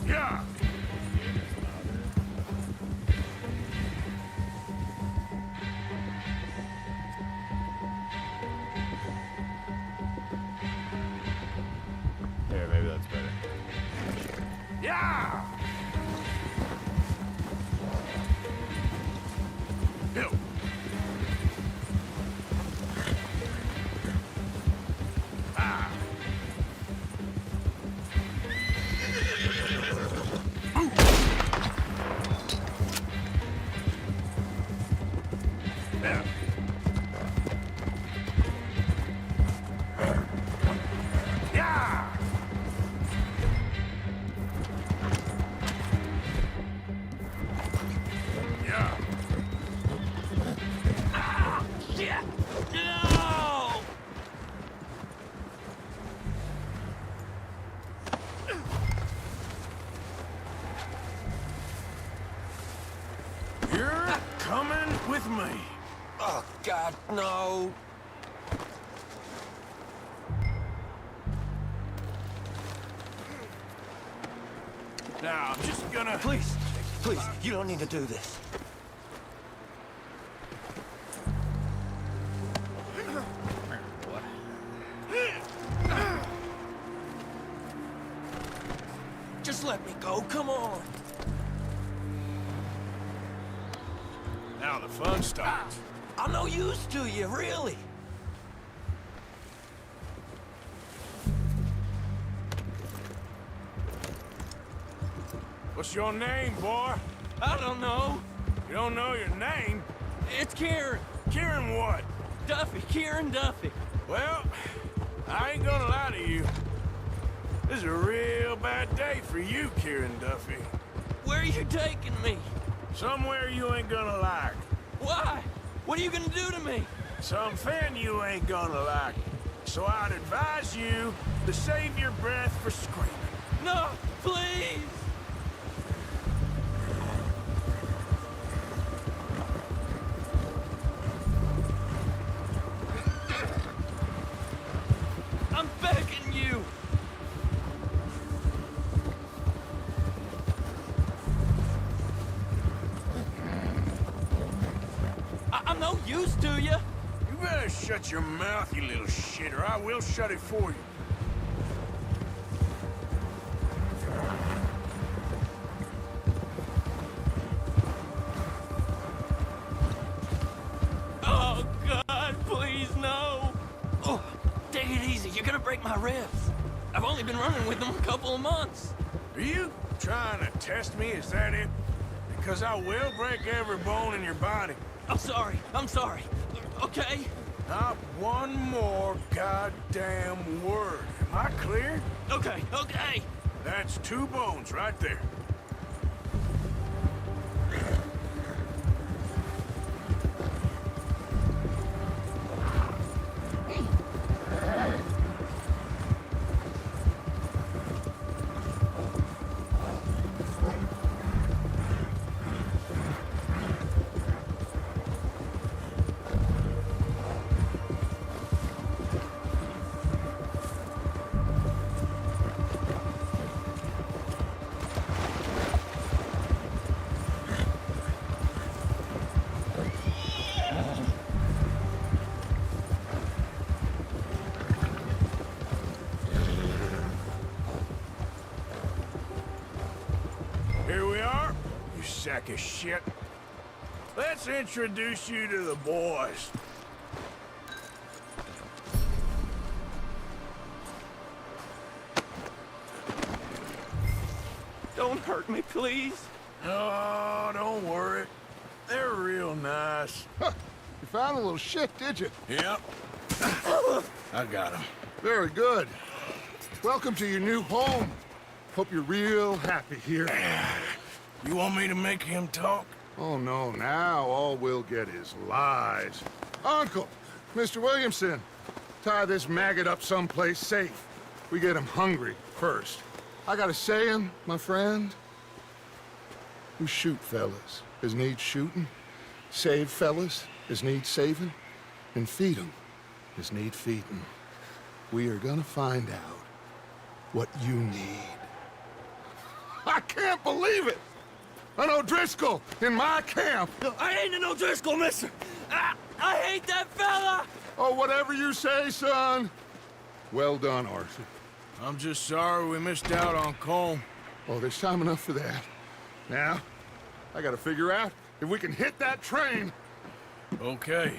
Yeah!
Here, maybe that's better.
Yeah! Bill. Ah. Yeah. Yeah! Yeah.
Ah! Shit! No!
You're coming with me.
Oh, God, no.
Now, I'm just gonna...
Please, please, you don't need to do this.
Just let me go, come on.
Now the fun starts.
I'm no use to you, really.
What's your name, boy?
I don't know.
You don't know your name?
It's Kieran.
Kieran what?
Duffy, Kieran Duffy.
Well, I ain't gonna lie to you. This is a real bad day for you, Kieran Duffy.
Where are you taking me?
Somewhere you ain't gonna like.
Why? What are you gonna do to me?
Something you ain't gonna like. So I'd advise you to save your breath for screaming.
No, please! I'm begging you! I'm no use to you!
You better shut your mouth, you little shit, or I will shut it for you.
Oh, God, please, no! Oh, take it easy. You're gonna break my ribs. I've only been running with them a couple of months.
Are you trying to test me? Is that it? Because I will break every bone in your body.
I'm sorry. I'm sorry. Okay?
Not one more goddamn word. Am I clear?
Okay, okay.
That's 2 bones right there. Here we are, you sack of shit. Let's introduce you to the boys.
Don't hurt me, please.
Oh, don't worry. They're real nice.
Huh. You found a little shit, did you?
Yep. I got him.
Very good. Welcome to your new home. Hope you're real happy here.
You want me to make him talk?
Oh, no. Now all we'll get is lies. Uncle, Mr. Williamson, tie this maggot up someplace safe. We get him hungry first. I got a saying, my friend. We shoot fellas as need shooting, save fellas as need saving, and feed 'em as need feeding. We are gonna find out what you need. I can't believe it! An O'Driscoll in my camp!
I ain't an O'Driscoll, mister! I hate that fella!
Oh, whatever you say, son. Well done, Arthur.
I'm just sorry we missed out on Colm.
Oh, there's time enough for that. Now, I gotta figure out if we can hit that train.
Okay.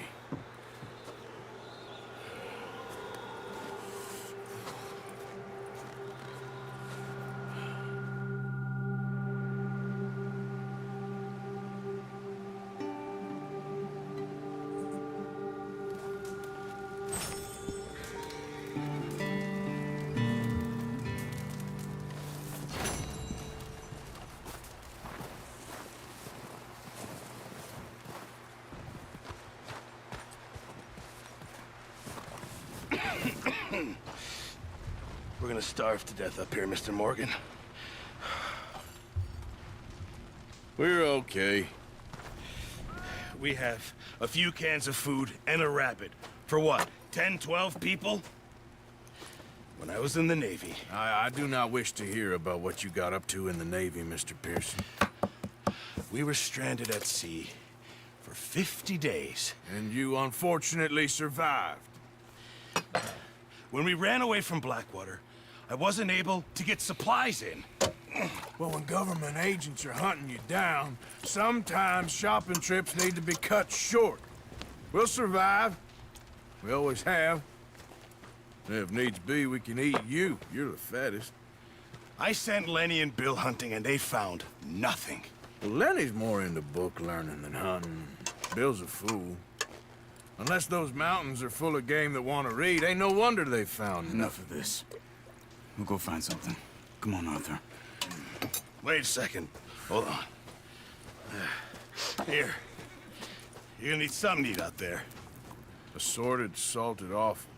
We're gonna starve to death up here, Mr. Morgan.
We're okay.
We have a few cans of food and a rabbit. For what, 10, 12 people? When I was in the Navy...
I do not wish to hear about what you got up to in the Navy, Mr. Pearson.
We were stranded at sea for 50 days.
And you unfortunately survived.
When we ran away from Blackwater, I wasn't able to get supplies in.
Well, when government agents are hunting you down, sometimes shopping trips need to be cut short. We'll survive. We always have. If needs be, we can eat you. You're the fattest.
I sent Lenny and Bill hunting, and they found nothing.
Well, Lenny's more into book learning than hunting. Bill's a fool. Unless those mountains are full of game that want to read, ain't no wonder they found
Enough of this. We'll go find something. Come on, Arthur.
Wait a second. Hold on. Here. You're gonna need something to eat out there.
Assorted, salted offal.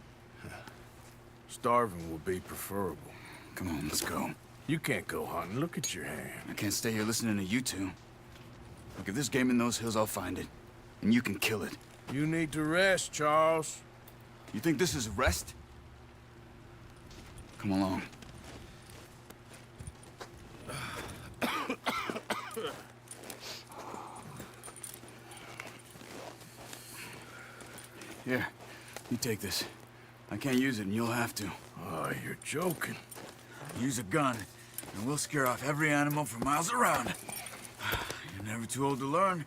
Starving will be preferable.
Come on, let's go.
You can't go hunting. Look at your hand.
I can't stay here listening to you two. Look, if there's game in those hills, I'll find it. And you can kill it.
You need to rest, Charles.
You think this is rest? Come along. Here, you take this. I can't use it, and you'll have to.
Oh, you're joking.
Use a gun, and we'll scare off every animal for miles around. You're never too old to learn,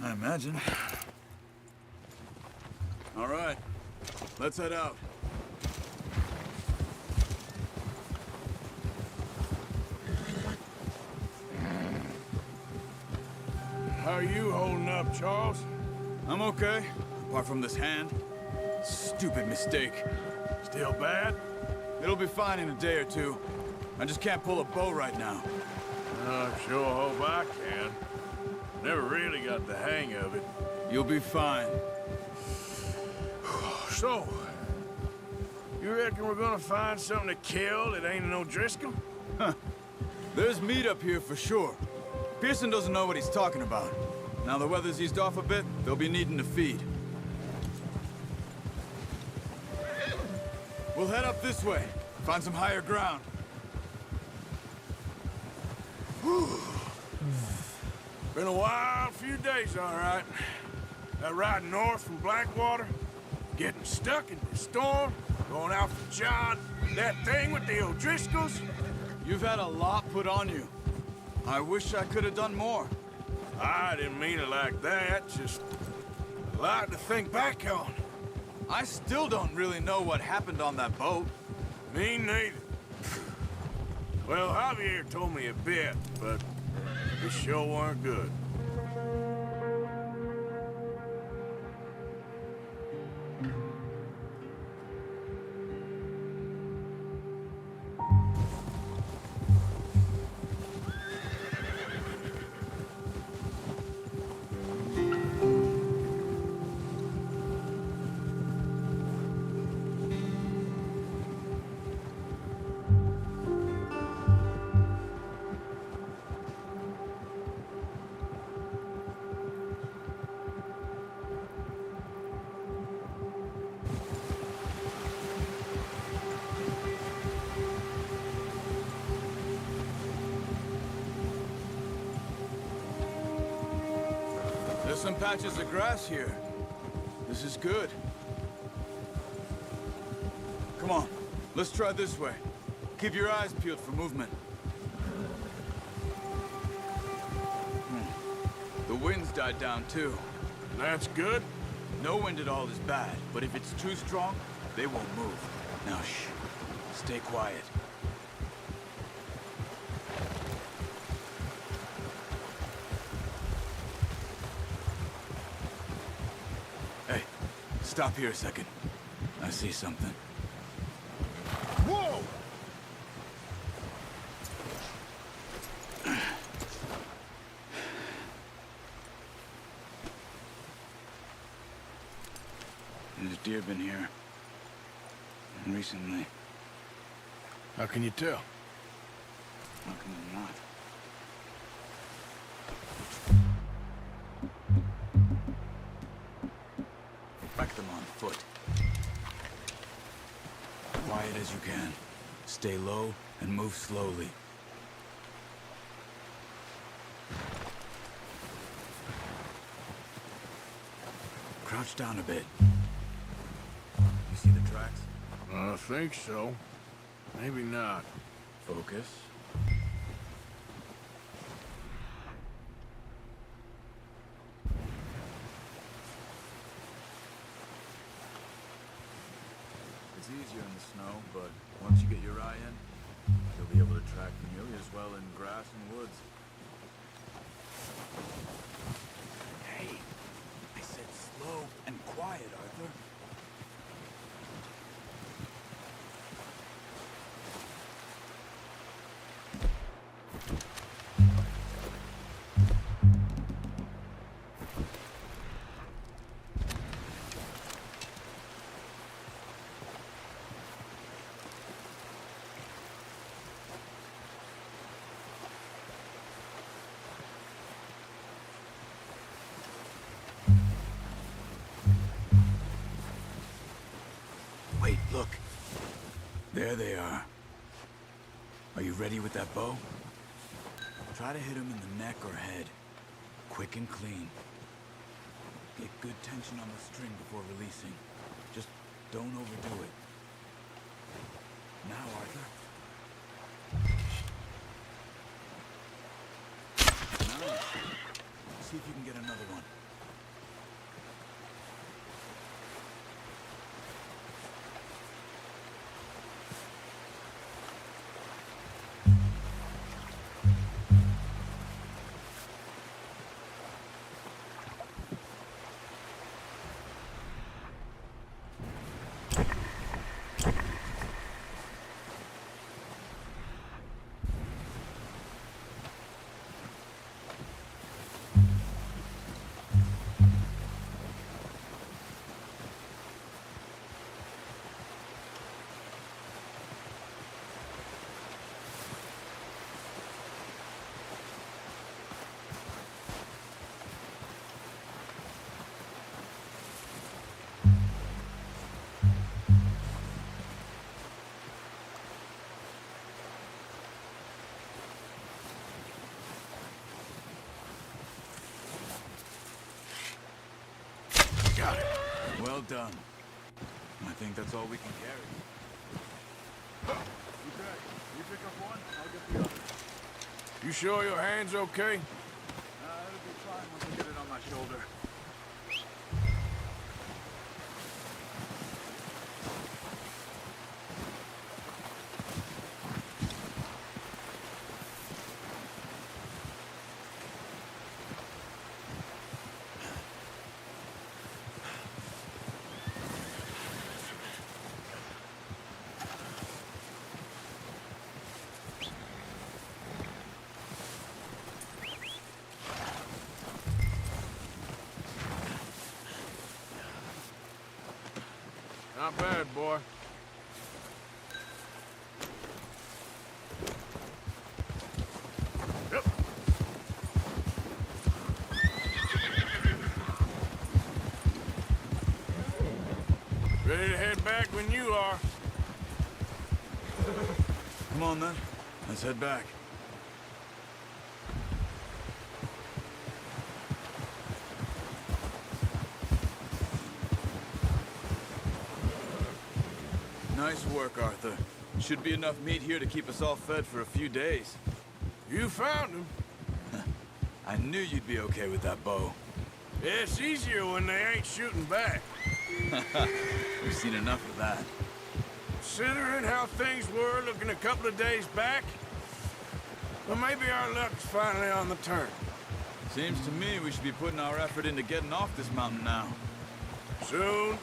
I imagine. All right, let's head out.
How are you holding up, Charles?
I'm okay, apart from this hand. Stupid mistake.
Still bad?
It'll be fine in a day or two. I just can't pull a bow right now.
I sure hope I can. Never really got the hang of it.
You'll be fine.
So, you reckon we're gonna find something to kill that ain't no Driscoll?
Huh. There's meat up here for sure. Pearson doesn't know what he's talking about. Now the weather's eased off a bit, they'll be needing to feed. We'll head up this way, find some higher ground.
Been a wild few days, all right. That ride north from Blackwater, getting stuck in the storm, going out for John, that thing with the O'Driscolls.
You've had a lot put on you. I wish I could have done more.
I didn't mean it like that, just a lot to think back on.
I still don't really know what happened on that boat.
Me neither. Well, Javier told me a bit, but it sure weren't good.
There's some patches of grass here. This is good. Come on, let's try this way. Keep your eyes peeled for movement. The wind's died down too.
That's good.
No wind at all is bad, but if it's too strong, they won't move. Now shh, stay quiet. Hey, stop here a second. I see something.
Whoa!
There's deer been here. Recently.
How can you tell?
How can you not? Back them on foot. Quiet as you can. Stay low and move slowly. Crouch down a bit. You see the tracks?
I think so. Maybe not.
Focus. easier in the snow, but once you get your eye in, you'll be able to track nearly as well in grass and woods. Hey, I said slow and quiet, Arthur. Wait, look. There they are. Are you ready with that bow? Try to hit him in the neck or head. Quick and clean. Get good tension on the string before releasing. Just don't overdo it. Now, Arthur. Nice. See if you can get another one. Got it. Well done. I think that's all we can carry.
Okay, you pick up one, I'll get the other. You sure your hand's okay?
It'll be fine once I get it on my shoulder.
Not bad, boy. Yep. Ready to head back when you are.
Come on, then. Let's head back. Nice work, Arthur. Should be enough meat here to keep us all fed for a few days.
You found him.
I knew you'd be okay with that bow.
It's easier when they ain't shooting back.
We've seen enough of that.
Considering how things were looking a couple of days back, well, maybe our luck's finally on the turn.
Seems to me we should be putting our effort into getting off this mountain now.
Soon.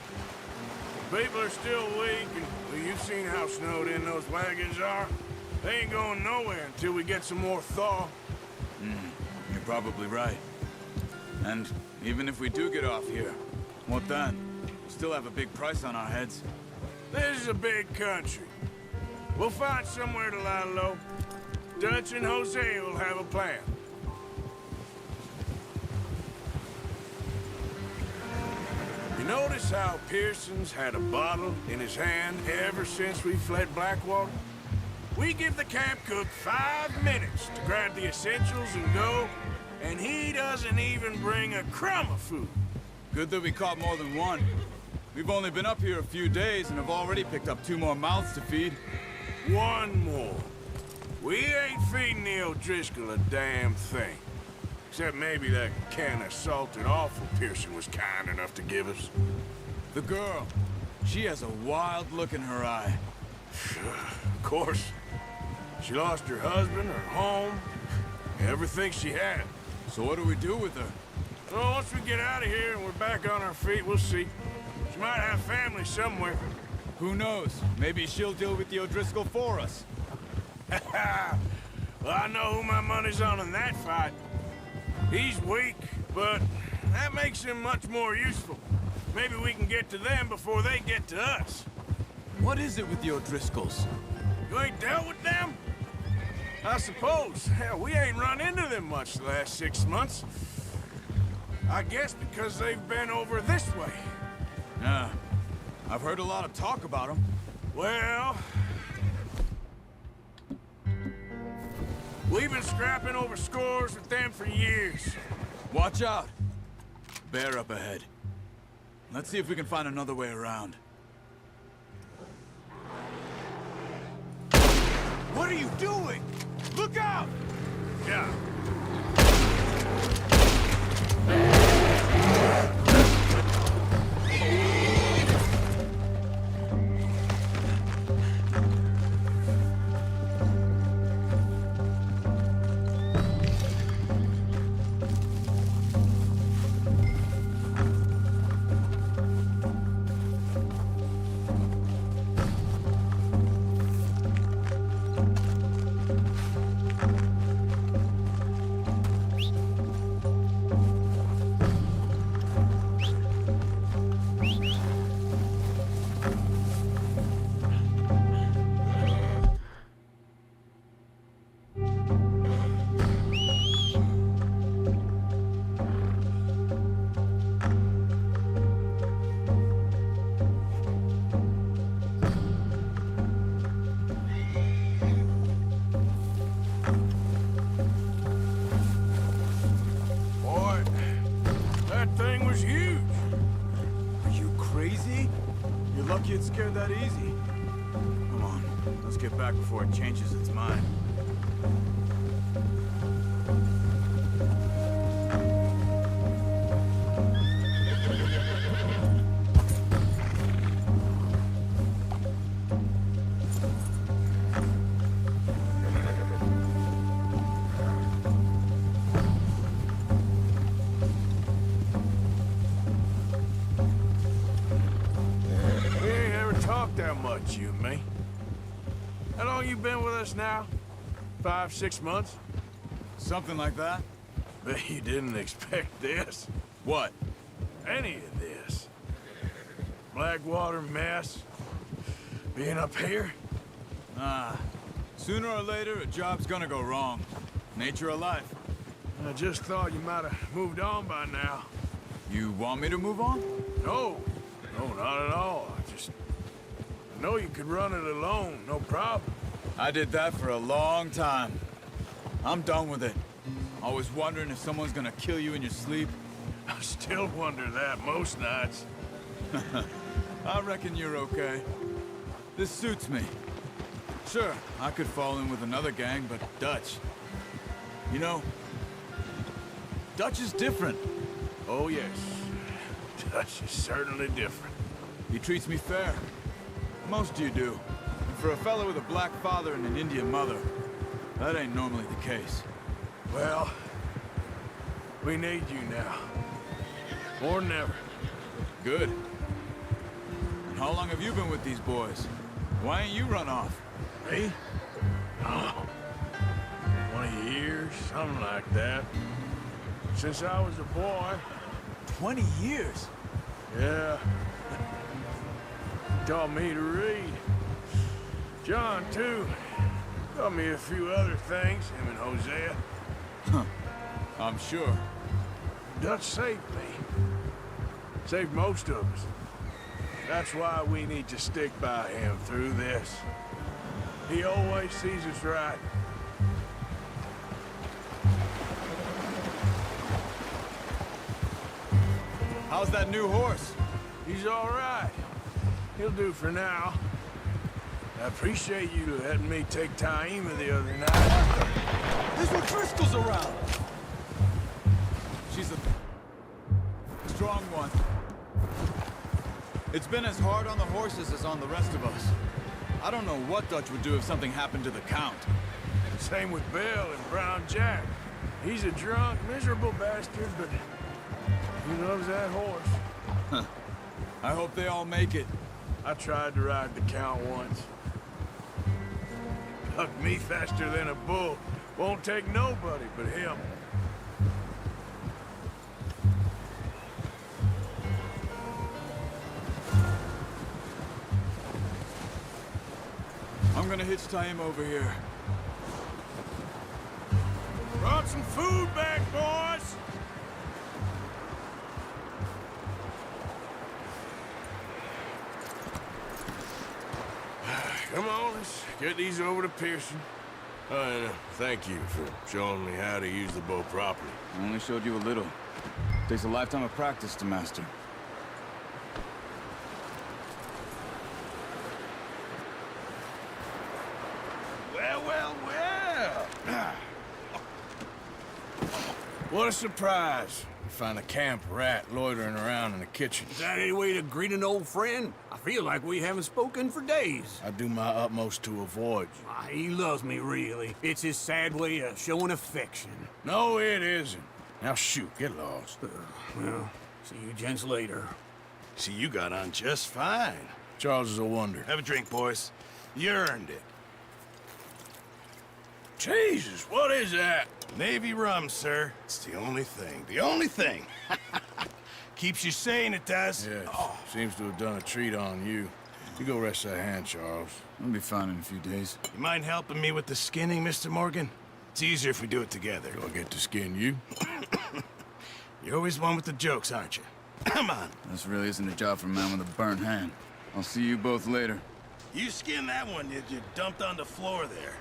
People are still weak, and well, you've seen how snowed in those wagons are. They ain't going nowhere until we get some more thaw.
You're probably right. And even if we do get off here, what then? We still have a big price on our heads.
This is a big country. We'll find somewhere to lie low. Dutch and Jose will have a plan. You notice how Pearson's had a bottle in his hand ever since we fled Blackwater? We give the camp cook 5 minutes to grab the essentials and go, and he doesn't even bring a crumb of food.
Good that we caught more than one. We've only been up here a few days and have already picked up 2 more mouths to feed.
1 more. We ain't feeding the O'Driscoll a damn thing. Except maybe that can of salted offal Pearson was kind enough to give us.
The girl. She has a wild look in her eye.
Of course. She lost her husband, her home, everything she had.
So what do we do with her?
Well, once we get out of here and we're back on our feet, we'll see. She might have family somewhere.
Who knows? Maybe she'll deal with the O'Driscoll for us.
Well, I know who my money's on in that fight. He's weak, but that makes him much more useful. Maybe we can get to them before they get to us.
What is it with the O'Driscolls?
You ain't dealt with them? I suppose. Hell, we ain't run into them much the last 6 months. I guess because they've been over this way.
Yeah. I've heard a lot of talk about them.
Well... we've been scrapping over scores with them for years.
Watch out. Bear up ahead. Let's see if we can find another way around. What are you doing? Look out!
Yeah.
It scared that easy. Come on, let's get back before it changes its mind.
That much, you and me. How long you been with us now? 5, 6 months?
Something like that.
Bet you didn't expect this.
What?
Any of this. Blackwater mess. Being up here?
Sooner or later, a job's gonna go wrong. Nature of life.
I just thought you might have moved on by now.
You want me to move on?
No. No, not at all. I know you could run it alone, no problem.
I did that for a long time. I'm done with it. Always wondering if someone's gonna kill you in your sleep.
I still wonder that most nights.
I reckon you're okay. This suits me. Sure, I could fall in with another gang, but Dutch... You know, Dutch is different.
Oh, yes. Dutch is certainly different.
He treats me fair. Most of you do. And for a fellow with a black father and an Indian mother, that ain't normally the case.
Well, we need you now. More than ever.
Good. And how long have you been with these boys? Why ain't you run off?
Me? Oh, 20 years, something like that. Since I was a boy.
20 years?
Yeah. Taught me to read. John, too. Taught me a few other things, him and Hosea.
Huh. I'm sure.
Dutch saved me. Saved most of us. That's why we need to stick by him through this. He always sees us right.
How's that new horse?
He's all right. He'll do for now. I appreciate you letting me take Taima the other night.
There's O'Driscoll's around! She's a strong one.
It's been as hard on the horses as on the rest of us. I don't know what Dutch would do if something happened to the Count.
Same with Bill and Brown Jack. He's a drunk, miserable bastard, but he loves that horse.
I hope they all make it.
I tried to ride the Count once. Bucked me faster than a bull. Won't take nobody but him.
I'm gonna hitch tie him over here.
Brought some food back, boys! Come on, let's get these over to Pearson. And thank you for showing me how to use the bow properly.
I only showed you a little. Takes a lifetime of practice to master.
Well, well, well! What a surprise. You find a camp rat loitering around in the kitchen.
Is that any way to greet an old friend? I feel like we haven't spoken for days.
I do my utmost to avoid you.
He loves me, really. It's his sad way of showing affection.
No, it isn't. Now shoot, get lost.
Well, see you gents later.
See, you got on just fine.
Charles is a wonder.
Have a drink, boys. You earned it.
Jesus, what is that?
Navy rum, sir. It's the only thing. The only thing. Keeps you sane, it does.
Yes. Seems to have done a treat on you. You go rest that hand, Charles.
I'll be fine in a few days.
You mind helping me with the skinning, Mr. Morgan? It's easier if we do it together.
Do I get to skin you?
You're always one with the jokes, aren't you? Come on.
This really isn't a job for a man with a burnt hand. I'll see you both later.
You skinned that one that you dumped on the floor there.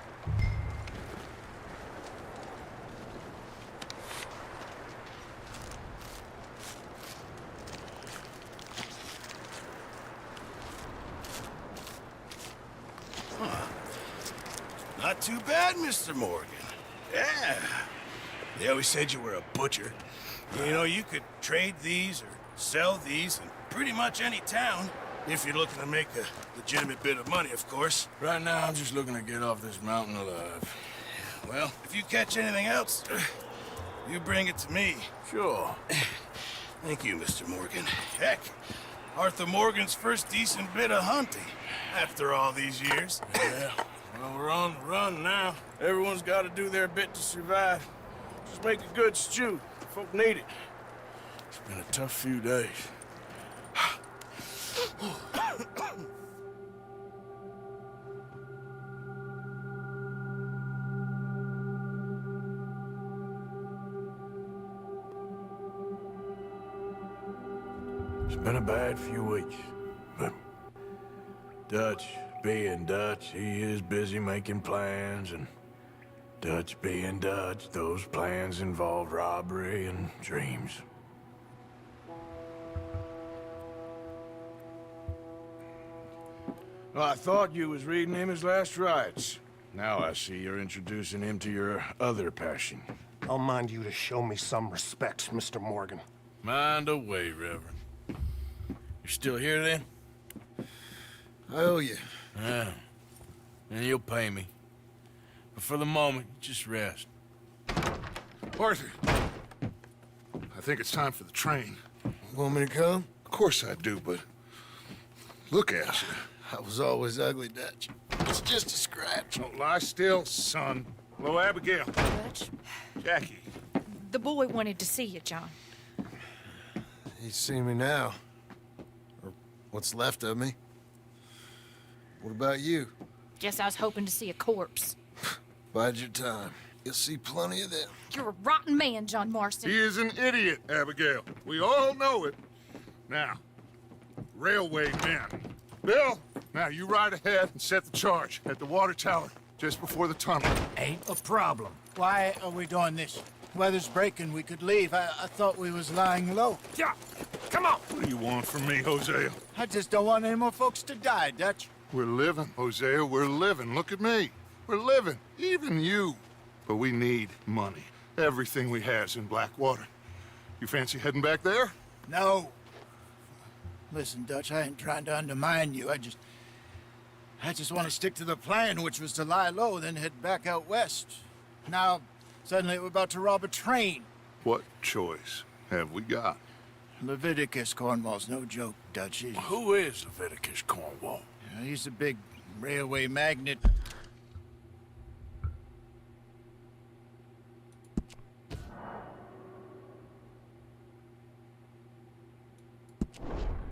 Not too bad, Mr. Morgan. Yeah. They always said you were a butcher. You know, you could trade these or sell these in pretty much any town. If you're looking to make a legitimate bit of money, of course.
Right now, I'm just looking to get off this mountain alive.
Well, if you catch anything else, you bring it to me.
Sure.
Thank you, Mr. Morgan. Heck, Arthur Morgan's first decent bit of hunting after all these years.
Yeah. Well, we're on the run now. Everyone's got to do their bit to survive. Just make a good stew. Folk need it. It's been a tough few days. It's been a bad few weeks, but Dutch being Dutch, he is busy making plans, and Dutch being Dutch, those plans involve robbery and dreams. Well, I thought you was reading him his last rites. Now I see you're introducing him to your other passion.
I'll mind you to show me some respect, Mr. Morgan.
Mind away, Reverend. You're still here, then?
I owe you.
Yeah. And you'll pay me. But for the moment, just rest.
Arthur, I think it's time for the train.
Want me to come?
Of course I do, but look at you.
I was always ugly, Dutch. It's just a scratch.
Don't lie still, son. Hello, Abigail.
Dutch,
Jackie.
the boy wanted to see you, John.
He's seen me now. Or what's left of me. What about you?
Guess I was hoping to see a corpse.
Bide your time. You'll see plenty of them.
You're a rotten man, John Marston.
He is an idiot, Abigail. We all know it. Now, railway men. Bill, now you ride ahead and set the charge at the water tower just before the tunnel.
Ain't a problem. Why are we doing this? Weather's breaking. We could leave. I thought we was lying low.
Yeah, come on. What do you want from me, Hosea?
I just don't want any more folks to die, Dutch.
We're living, Hosea. We're living. Look at me. We're living. Even you. But we need money. Everything we has in Blackwater. You fancy heading back there?
No. Listen, Dutch, I ain't trying to undermine you. I just want to stick to the plan, which was to lie low, then head back out west. Now, suddenly we're about to rob a train.
What choice have we got?
Leviticus Cornwall's no joke, Dutch.
Who is Leviticus Cornwall?
He's a big railway magnate.